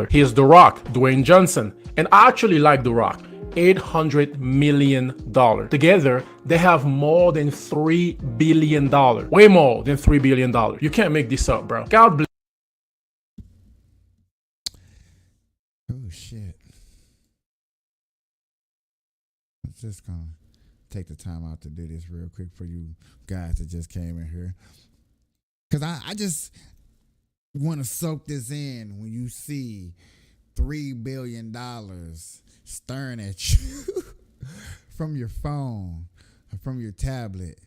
Here's The Rock, Dwayne Johnson. And I actually like The Rock. $800 million. Together, they have more than $3 billion. Way more than $3 billion. You can't make this up, bro. God bless. just gonna take the time out to do this real quick for you guys that just came in here, because I just want to soak this in when you see $3 billion staring at you from your phone, from your tablet,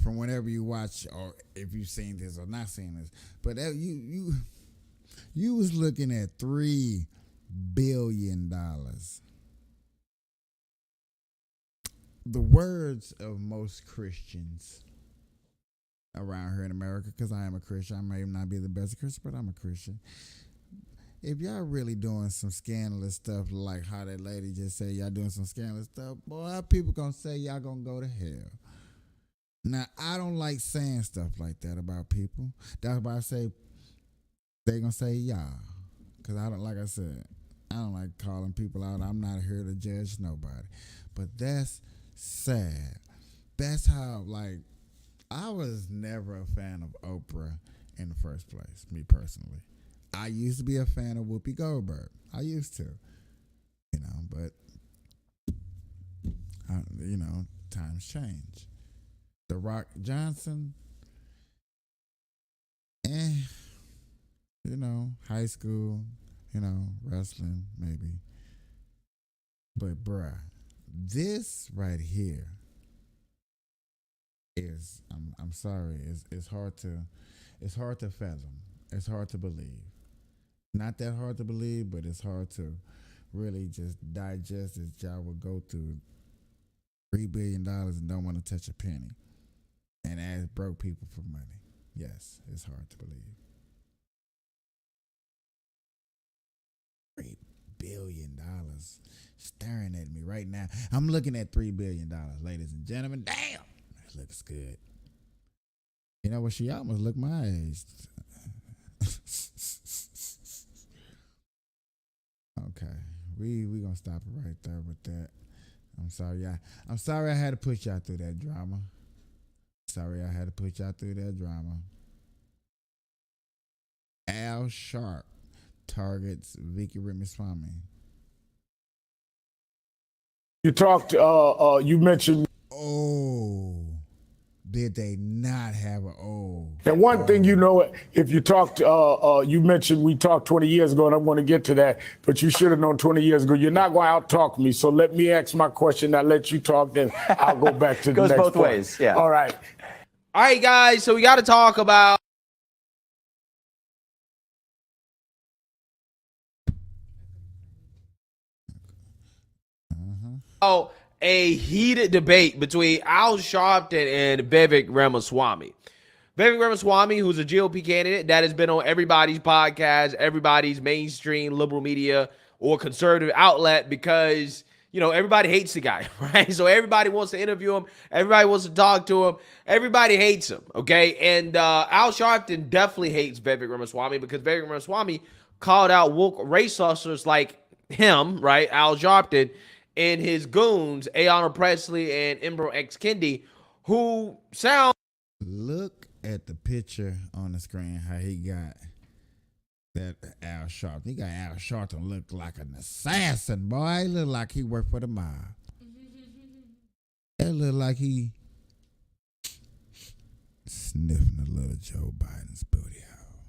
from whenever you watch, or if you've seen this or not seen this. But you was looking at $3 billion. The words of most Christians around here in America, because I am a Christian. I may not be the best Christian, but I'm a Christian. If y'all really doing some scandalous stuff, like how that lady just said y'all doing some scandalous stuff, boy, how people gonna say y'all gonna go to hell? Now, I don't like saying stuff like that about people. That's why I say they gonna say y'all, because I don't, like I said, I don't like calling people out. I'm not here to judge nobody. But that's sad. That's how, like, I was never a fan of Oprah in the first place, me personally. I used to be a fan of Whoopi Goldberg. I used to, but, times change. The Rock Johnson, high school, wrestling, maybe. But, bruh, this right here is, I'm sorry, it's hard to fathom. It's hard to believe. Not that hard to believe, but it's hard to really just digest that y'all would go through $3 billion and don't want to touch a penny and ask broke people for money. Yes, it's hard to believe. $3 billion staring at me right now. I'm looking at $3 billion, ladies and gentlemen. Damn, that looks good. You know what? She almost looked my age. Okay, we gonna stop it right there with that. I'm sorry I had to put y'all through that drama. Al Sharp targets Vicky Ramaswamy. You talked. You mentioned. Oh, did they not have an O? And one thing, if you talked, you mentioned we talked 20 years ago, and I'm going to get to that, but you should have known 20 years ago. You're not going to out-talk me, so let me ask my question. I'll let you talk, then I'll go back to the next Goes both point. ways, yeah. All right. All right, guys, so we got to talk about a heated debate between Al Sharpton and Vivek Ramaswamy. Vivek Ramaswamy, who's a GOP candidate that has been on everybody's podcast, everybody's mainstream liberal media or conservative outlet, because, everybody hates the guy, right? So everybody wants to interview him. Everybody wants to talk to him. Everybody hates him, okay? And Al Sharpton definitely hates Vivek Ramaswamy because Vivek Ramaswamy called out woke race hustlers like him, right, Al Sharpton, and his goons, Ayanna Presley and Ibram X. Kendi, who sound... Look at the picture on the screen, how he got that Al Sharpton. He got Al Sharpton look like an assassin, boy. He look like he worked for the mob. It look like he sniffing a little Joe Biden's booty hole.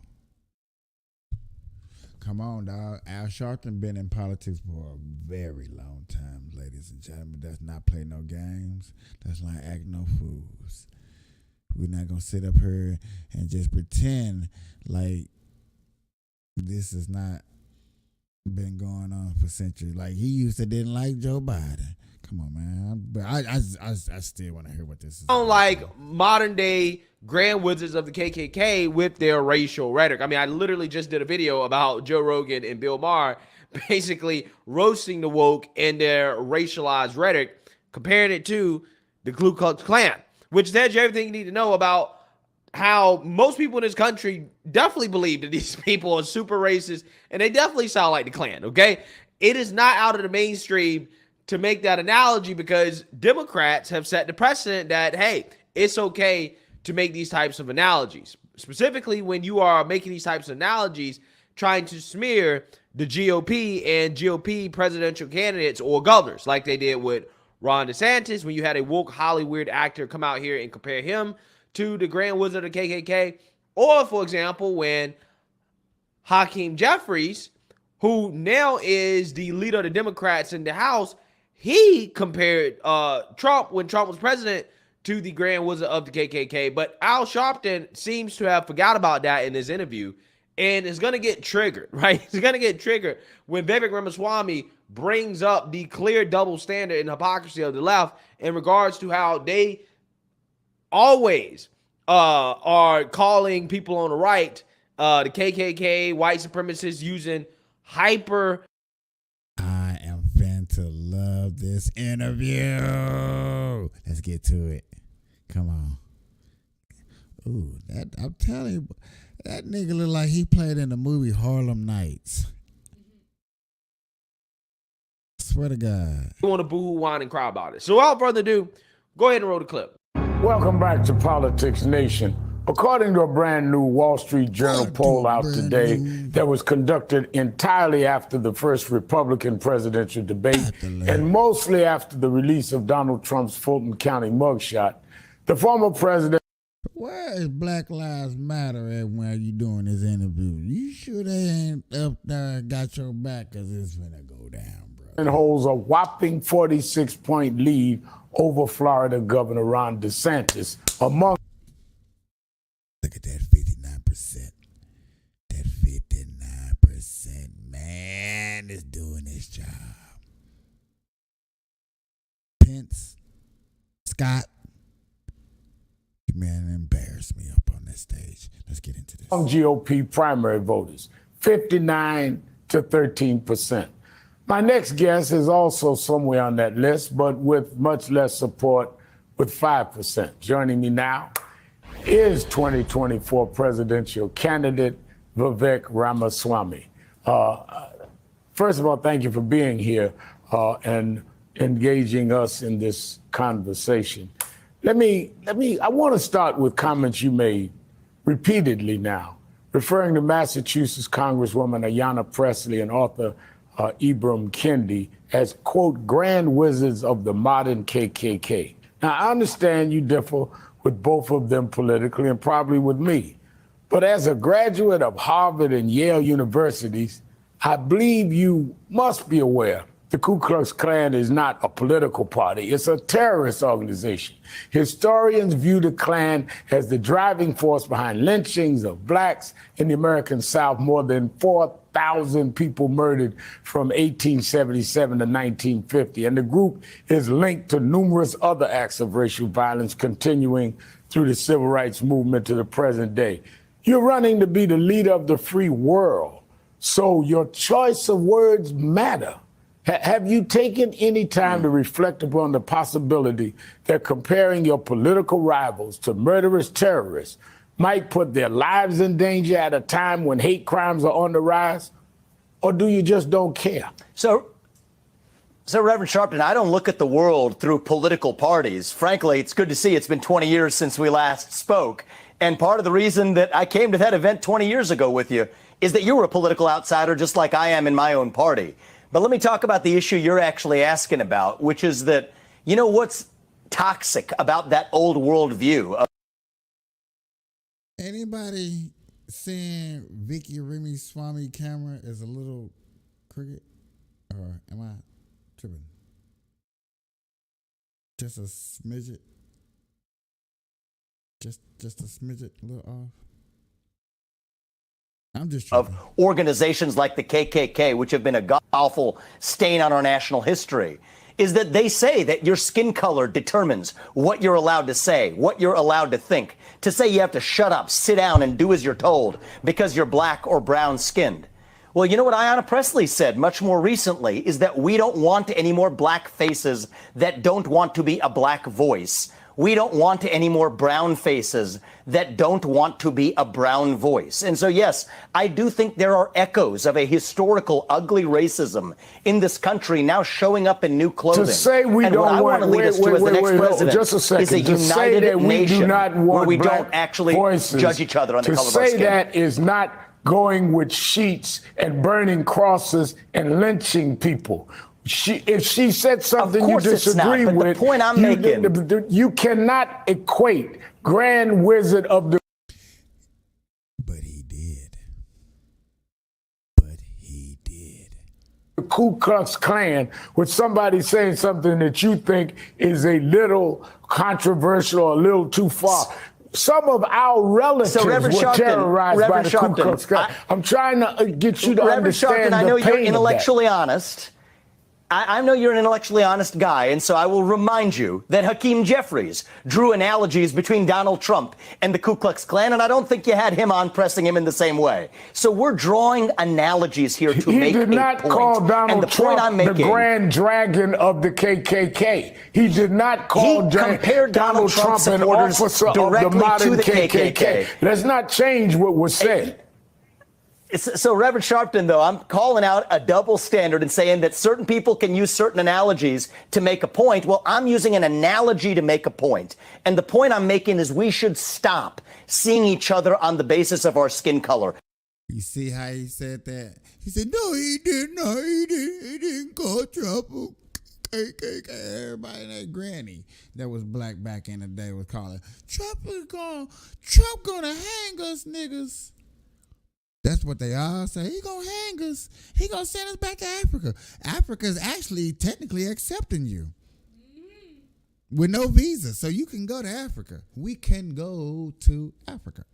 Come on, dog. Al Sharpton been in politics for a very long time, ladies and gentlemen. Does not play no games. Does not act no fools. We're not going to sit up here and just pretend like this has not been going on for centuries. Like he used to didn't like Joe Biden. Come on, man. But I still want to hear what this is. Sound like modern day grand wizards of the KKK with their racial rhetoric. I mean, I literally just did a video about Joe Rogan and Bill Maher basically roasting the woke and their racialized rhetoric, comparing it to the Ku Klux Klan, which tells you everything you need to know about how most people in this country definitely believe that these people are super racist, and they definitely sound like the Klan, okay? It is not out of the mainstream to make that analogy because Democrats have set the precedent that, hey, it's okay to make these types of analogies. Specifically, when you are making these types of analogies, trying to smear the GOP and GOP presidential candidates or governors, like they did with Ron DeSantis, when you had a woke Hollywood actor come out here and compare him to the Grand Wizard of the KKK, or, for example, when Hakeem Jeffries, who now is the leader of the Democrats in the House, he compared Trump, when Trump was president, to the Grand Wizard of the KKK. But Al Sharpton seems to have forgot about that in this interview and is going to get triggered, right? He's going to get triggered when Vivek Ramaswamy brings up the clear double standard and hypocrisy of the left in regards to how they always are calling people on the right, the KKK, white supremacists, using hyper. I am fan to love this interview. Let's get to it. Come on. Ooh, that I'm telling you, that nigga look like he played in the movie Harlem Nights. Swear to God. You want to boo-hoo, whine, and cry about it. So without further ado, go ahead and roll the clip. Welcome back to Politics Nation. According to a brand new Wall Street Journal poll out today that was conducted entirely after the first Republican presidential debate and mostly after the release of Donald Trump's Fulton County mugshot, the former president. Where is Black Lives Matter at when you doing this interview? You should have up there and got your back, because it's gonna go down, bro. And holds a whopping 46-point lead over Florida Governor Ron DeSantis, among. Look at that 59%. That 59%, man, is doing his job. Pence, Scott, you man embarrassed me up on this stage. Let's get into this. GOP primary voters, 59 to 13%. My next guest is also somewhere on that list, but with much less support, with 5%. Joining me now is 2024 presidential candidate Vivek Ramaswamy. First of all, thank you for being here and engaging us in this conversation. I want to start with comments you made repeatedly now, referring to Massachusetts Congresswoman Ayanna Pressley and author Ibram Kendi as, quote, grand wizards of the modern KKK. Now, I understand you differ with both of them politically and probably with me. But as a graduate of Harvard and Yale universities, I believe you must be aware the Ku Klux Klan is not a political party. It's a terrorist organization. Historians view the Klan as the driving force behind lynchings of blacks in the American South, more than 4,000 people murdered from 1877 to 1950. And the group is linked to numerous other acts of racial violence continuing through the civil rights movement to the present day. You're running to be the leader of the free world, so your choice of words matter. Have you taken any time to reflect upon the possibility that comparing your political rivals to murderous terrorists might put their lives in danger at a time when hate crimes are on the rise? Or do you just don't care? So Reverend Sharpton, I don't look at the world through political parties. Frankly, it's good to see it's been 20 years since we last spoke. And part of the reason that I came to that event 20 years ago with you is that you were a political outsider just like I am in my own party. But let me talk about the issue you're actually asking about, which is that, you know, what's toxic about that old worldview? Anybody saying Vicky Ramaswamy camera is a little crooked? Or am I tripping? Just a smidget? Just a smidget, a little off? I'm just of organizations like the KKK, which have been a god-awful stain on our national history, is that they say that your skin color determines what you're allowed to say, what you're allowed to think. To say you have to shut up, sit down, and do as you're told because you're black or brown skinned. Well, you know what Ayanna Pressley said much more recently is that we don't want any more black faces that don't want to be a black voice. We don't want any more brown faces that don't want to be a brown voice. And so, yes, I do think there are echoes of a historical ugly racism in this country now showing up in new clothing. To say we and don't what I want to lead us to as the next president just a second. is a To say united that we nation do not want where we black don't actually voices, judge each other on the color of our to say skin. that is not going with sheets and burning crosses and lynching people. if she said something you course it's not, disagree but the with, point I'm making- you cannot equate Grand Wizard of the. The Ku Klux Klan with somebody saying something that you think is a little controversial, a little too far. Some of our relatives were terrorized by the Ku Klux Klan. I'm trying to get you to understand I know the you're pain intellectually honest. I know you're an intellectually honest guy, and so I will remind you that Hakeem Jeffries drew analogies between Donald Trump and the Ku Klux Klan, and I don't think you had him on pressing him in the same way. So we're drawing analogies here to make a point. He did not call Donald Trump the Grand Dragon of the KKK. He did not call Donald Trump an officer of the modern KKK. Let's not change what was said. So, Reverend Sharpton, though, I'm calling out a double standard and saying that certain people can use certain analogies to make a point. Well, I'm using an analogy to make a point. And the point I'm making is we should stop seeing each other on the basis of our skin color. You see how he said that? He said, no, he did not. He didn't call Trump KKK. Everybody, that granny that was black back in the day was calling, Trump gonna hang us, niggas. That's what they all say. He gonna hang us. He gonna send us back to Africa. Africa's actually technically accepting you with no visa, so you can go to Africa. We can go to Africa.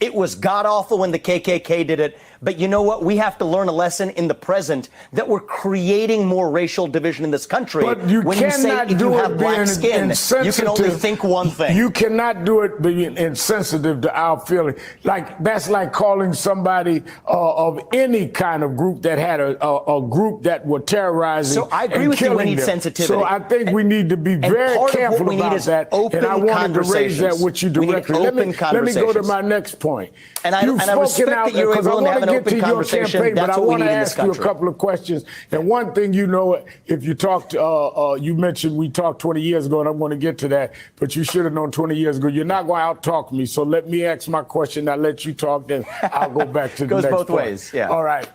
It was god-awful when the KKK did it, but you know what? We have to learn a lesson in the present that we're creating more racial division in this country. But you when you say cannot if do you it have black being skin, you can only think one thing. You cannot do it being insensitive to our feeling. Like that's like calling somebody of any kind of group that had a group that were terrorizing. So I agree and with you. We killing need them. sensitivity. So I think we need to be very careful about that. And I wanted to raise that with you directly. Let me go to my next point. And I respect that you're willing to have an open conversation. But That's I what we want need to in this ask you a country. couple of questions. And one thing, you know, if you talked, you mentioned we talked 20 years ago, and I'm going to get to that, but you should have known 20 years ago. You're not going to out-talk me, so let me ask my question. I'll let you talk, then I'll go back to the Goes next both point. ways, yeah. All right.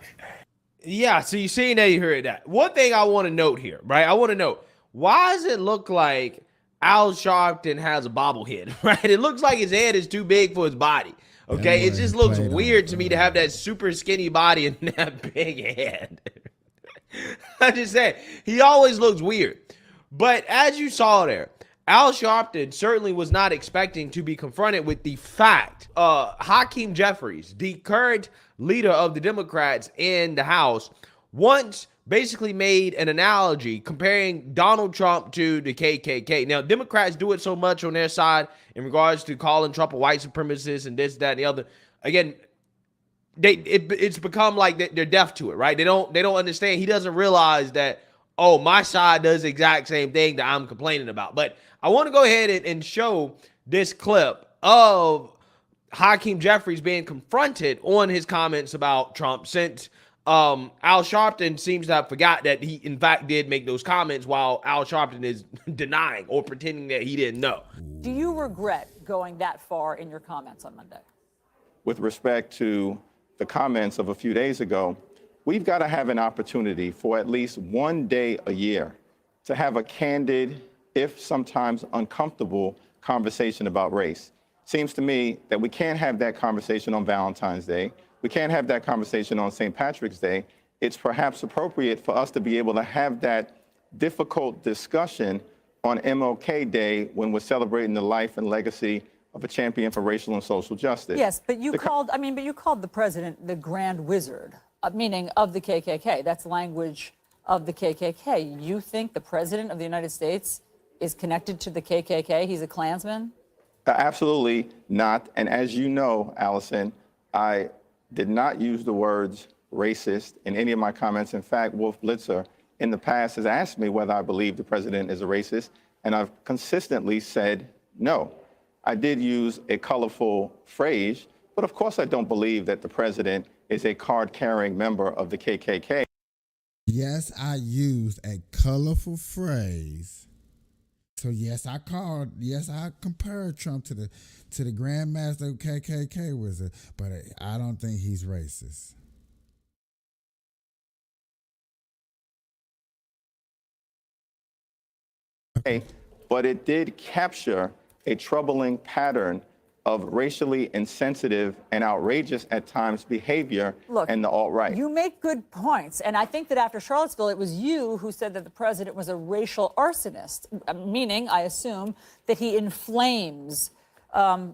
Yeah, so you're saying that you heard that. One thing I want to note here, right? I want to know, why does it look like Al Sharpton has a bobblehead, right? It looks like his head is too big for his body. Okay, it just looks weird to me to have that super skinny body and that big head. I'm just saying, he always looks weird. But as you saw there, Al Sharpton certainly was not expecting to be confronted with the fact Hakeem Jeffries, the current leader of the Democrats in the House, once basically made an analogy comparing Donald Trump to the KKK. Now, Democrats do it so much on their side in regards to calling Trump a white supremacist and this, that, and the other. Again, it's become like they're deaf to it, right? They don't understand. He doesn't realize that, oh, my side does the exact same thing that I'm complaining about. But I want to go ahead and show this clip of Hakeem Jeffries being confronted on his comments about Trump, since Al Sharpton seems to have forgot that he, in fact, did make those comments, while Al Sharpton is denying or pretending that he didn't know. Do you regret going that far in your comments on Monday? With respect to the comments of a few days ago, we've got to have an opportunity for at least one day a year to have a candid, if sometimes uncomfortable, conversation about race. Seems to me that we can't have that conversation on Valentine's Day. We can't have that conversation on St. Patrick's Day. It's perhaps appropriate for us to be able to have that difficult discussion on MLK Day when we're celebrating the life and legacy of a champion for racial and social justice. Yes, but you called the president the Grand Wizard, meaning of the KKK. That's language of the KKK. You think the president of the United States is connected to the KKK? He's a Klansman? Absolutely not. And as you know, Allison, I did not use the words racist in any of my comments. In fact, Wolf Blitzer in the past has asked me whether I believe the president is a racist, and I've consistently said no. I did use a colorful phrase, but of course I don't believe that the president is a card-carrying member of the KKK. Yes, I used a colorful phrase. So yes, I compared Trump to the Grandmaster KKK wizard, but I don't think he's racist. but it did capture a troubling pattern of racially insensitive and outrageous at times behavior in the alt-right. You make good points. And I think that after Charlottesville, it was you who said that the president was a racial arsonist, meaning, I assume, that he inflames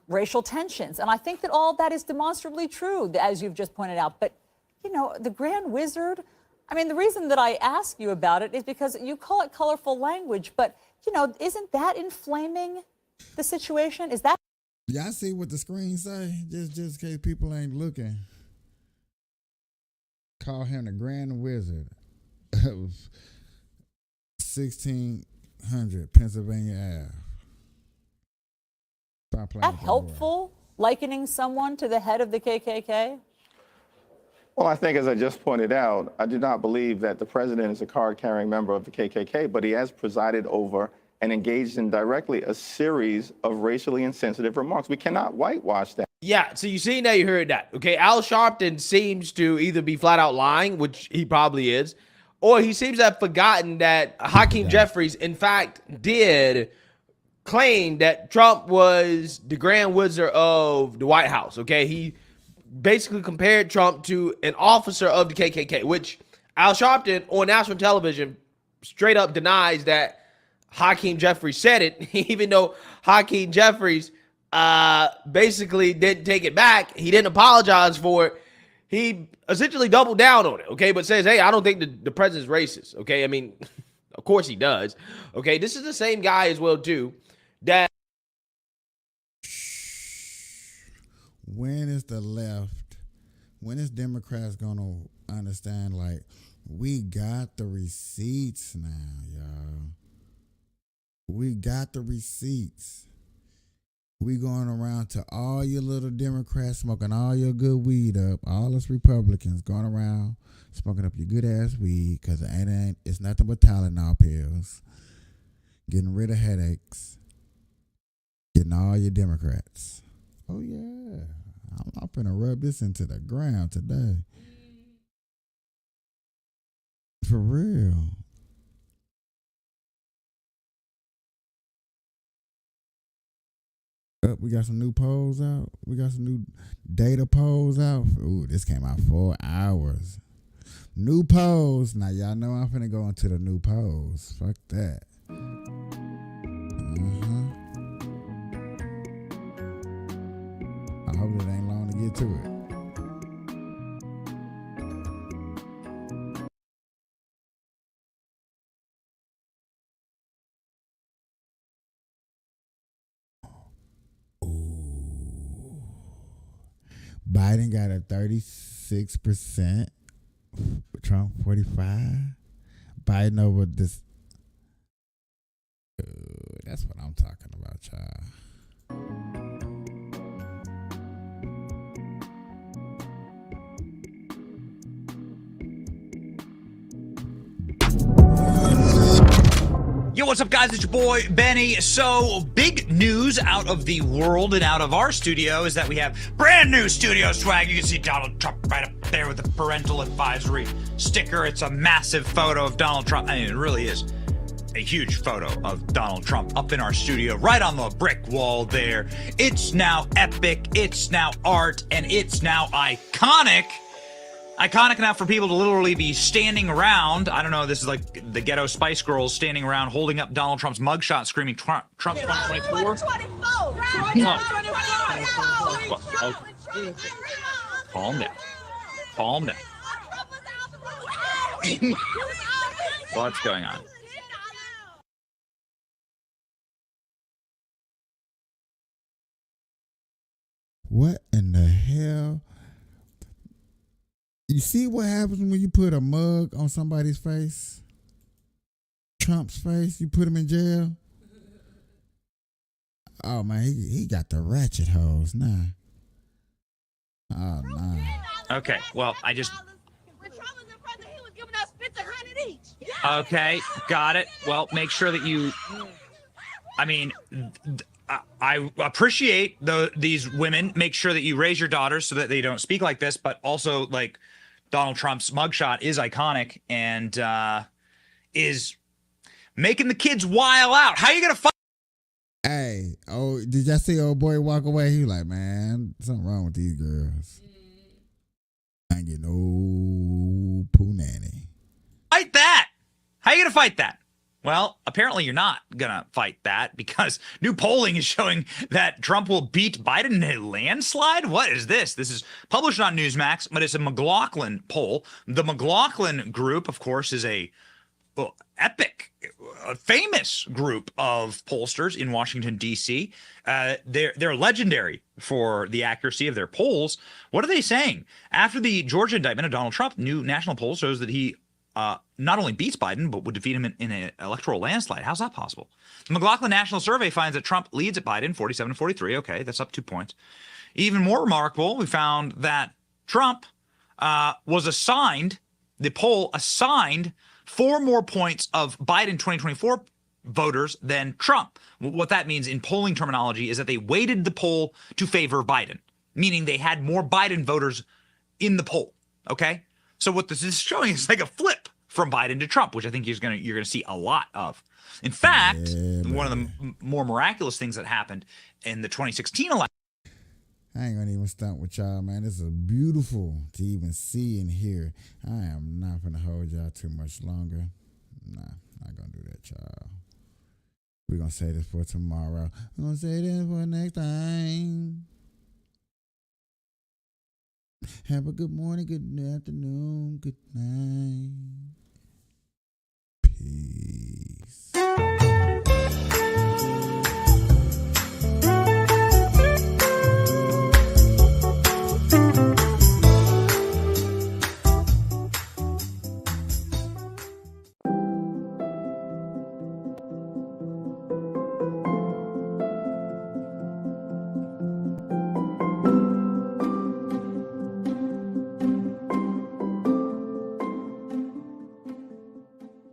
racial tensions. And I think that all of that is demonstrably true, as you've just pointed out. But, you know, the Grand Wizard, I mean, the reason that I ask you about it is because you call it colorful language, but, you know, isn't that inflaming the situation? Is that? Y'all see what the screen say? Just in case people ain't looking. Call him the Grand Wizard of 1600 Pennsylvania Ave. Stop playing. Is that helpful, likening someone to the head of the KKK? Well, I think, as I just pointed out, I do not believe that the president is a card-carrying member of the KKK, but he has presided over and engaged in directly a series of racially insensitive remarks. We cannot whitewash that. Yeah, so you see now, you heard that. Okay, Al Sharpton seems to either be flat out lying, which he probably is, or he seems to have forgotten that Hakeem Jeffries, in fact, did claim that Trump was the Grand Wizard of the White House. Okay, he basically compared Trump to an officer of the KKK, which Al Sharpton on national television straight up denies that Hakeem Jeffries said it, even though Hakeem Jeffries basically didn't take it back. He didn't apologize for it. He essentially doubled down on it, okay, but says, hey, I don't think the president's racist, okay? I mean, of course he does, okay? This is the same guy as well, too, that... When is the left, when is Democrats going to understand, like, we got the receipts now, y'all. We got the receipts. We going around to all your little Democrats smoking all your good weed up. All us Republicans going around smoking up your good ass weed because it's nothing but Tylenol pills. Getting rid of headaches. Getting all your Democrats. Oh yeah, I'm finna rub this into the ground today. For real. We got some new polls out. We got some new data polls out. Ooh, this came out 4 hours. New polls. Now, y'all know I'm finna go into the new polls. Fuck that. I hope it ain't long to get to it. Biden got a 36%, Trump 45%. Biden over this. That's what I'm talking about, y'all. Yo, what's up, guys? It's your boy, Benny. So, big news out of the world and out of our studio is that we have brand new studio swag. You can see Donald Trump right up there with the parental advisory sticker. It's a massive photo of Donald Trump. I mean, it really is a huge photo of Donald Trump up in our studio, right on the brick wall there. It's now epic, it's now art, and it's now iconic. Iconic enough for people to literally be standing around. I don't know, this is like the ghetto Spice Girls standing around holding up Donald Trump's mugshot screaming Trump 2024. Calm down. Calm down. What's going on? What in the hell? You see what happens when you put a mug on somebody's face? Trump's face, you put him in jail? Oh man, he got the ratchet hose now. Oh no. Okay, well, Okay, got it. Well, make sure that you, I mean, I appreciate these women. Make sure that you raise your daughters so that they don't speak like this, but also, like, Donald Trump's mugshot is iconic and is making the kids wild out. How are you going to fight? Hey, did y'all see old boy walk away? He was like, man, something wrong with these girls. I ain't get no poo nanny. Fight that. How are you going to fight that? Well, apparently you're not going to fight that because new polling is showing that Trump will beat Biden in a landslide. What is this? This is published on Newsmax, but it's a McLaughlin poll. The McLaughlin group, of course, is a famous group of pollsters in Washington, D.C. They're legendary for the accuracy of their polls. What are they saying? After the Georgia indictment of Donald Trump, new national poll shows that he not only beats Biden, but would defeat him in an electoral landslide. How's that possible? The McLaughlin National Survey finds that Trump leads at Biden 47-43. Okay, that's up 2 points. Even more remarkable, we found that Trump was assigned, the poll assigned 4 more points of Biden 2024 voters than Trump. What that means in polling terminology is that they weighted the poll to favor Biden, meaning they had more Biden voters in the poll. Okay? So what this is showing is like a flip from Biden to Trump, which I think you're going to see a lot of. In fact, one of the more miraculous things that happened in the 2016 election. I ain't gonna even stunt with y'all, man. This is beautiful to even see and hear. I am not gonna hold y'all too much longer. Nah, not gonna do that, y'all. We're gonna say this for tomorrow. We're gonna say this for next time. Have a good morning, good afternoon, good night.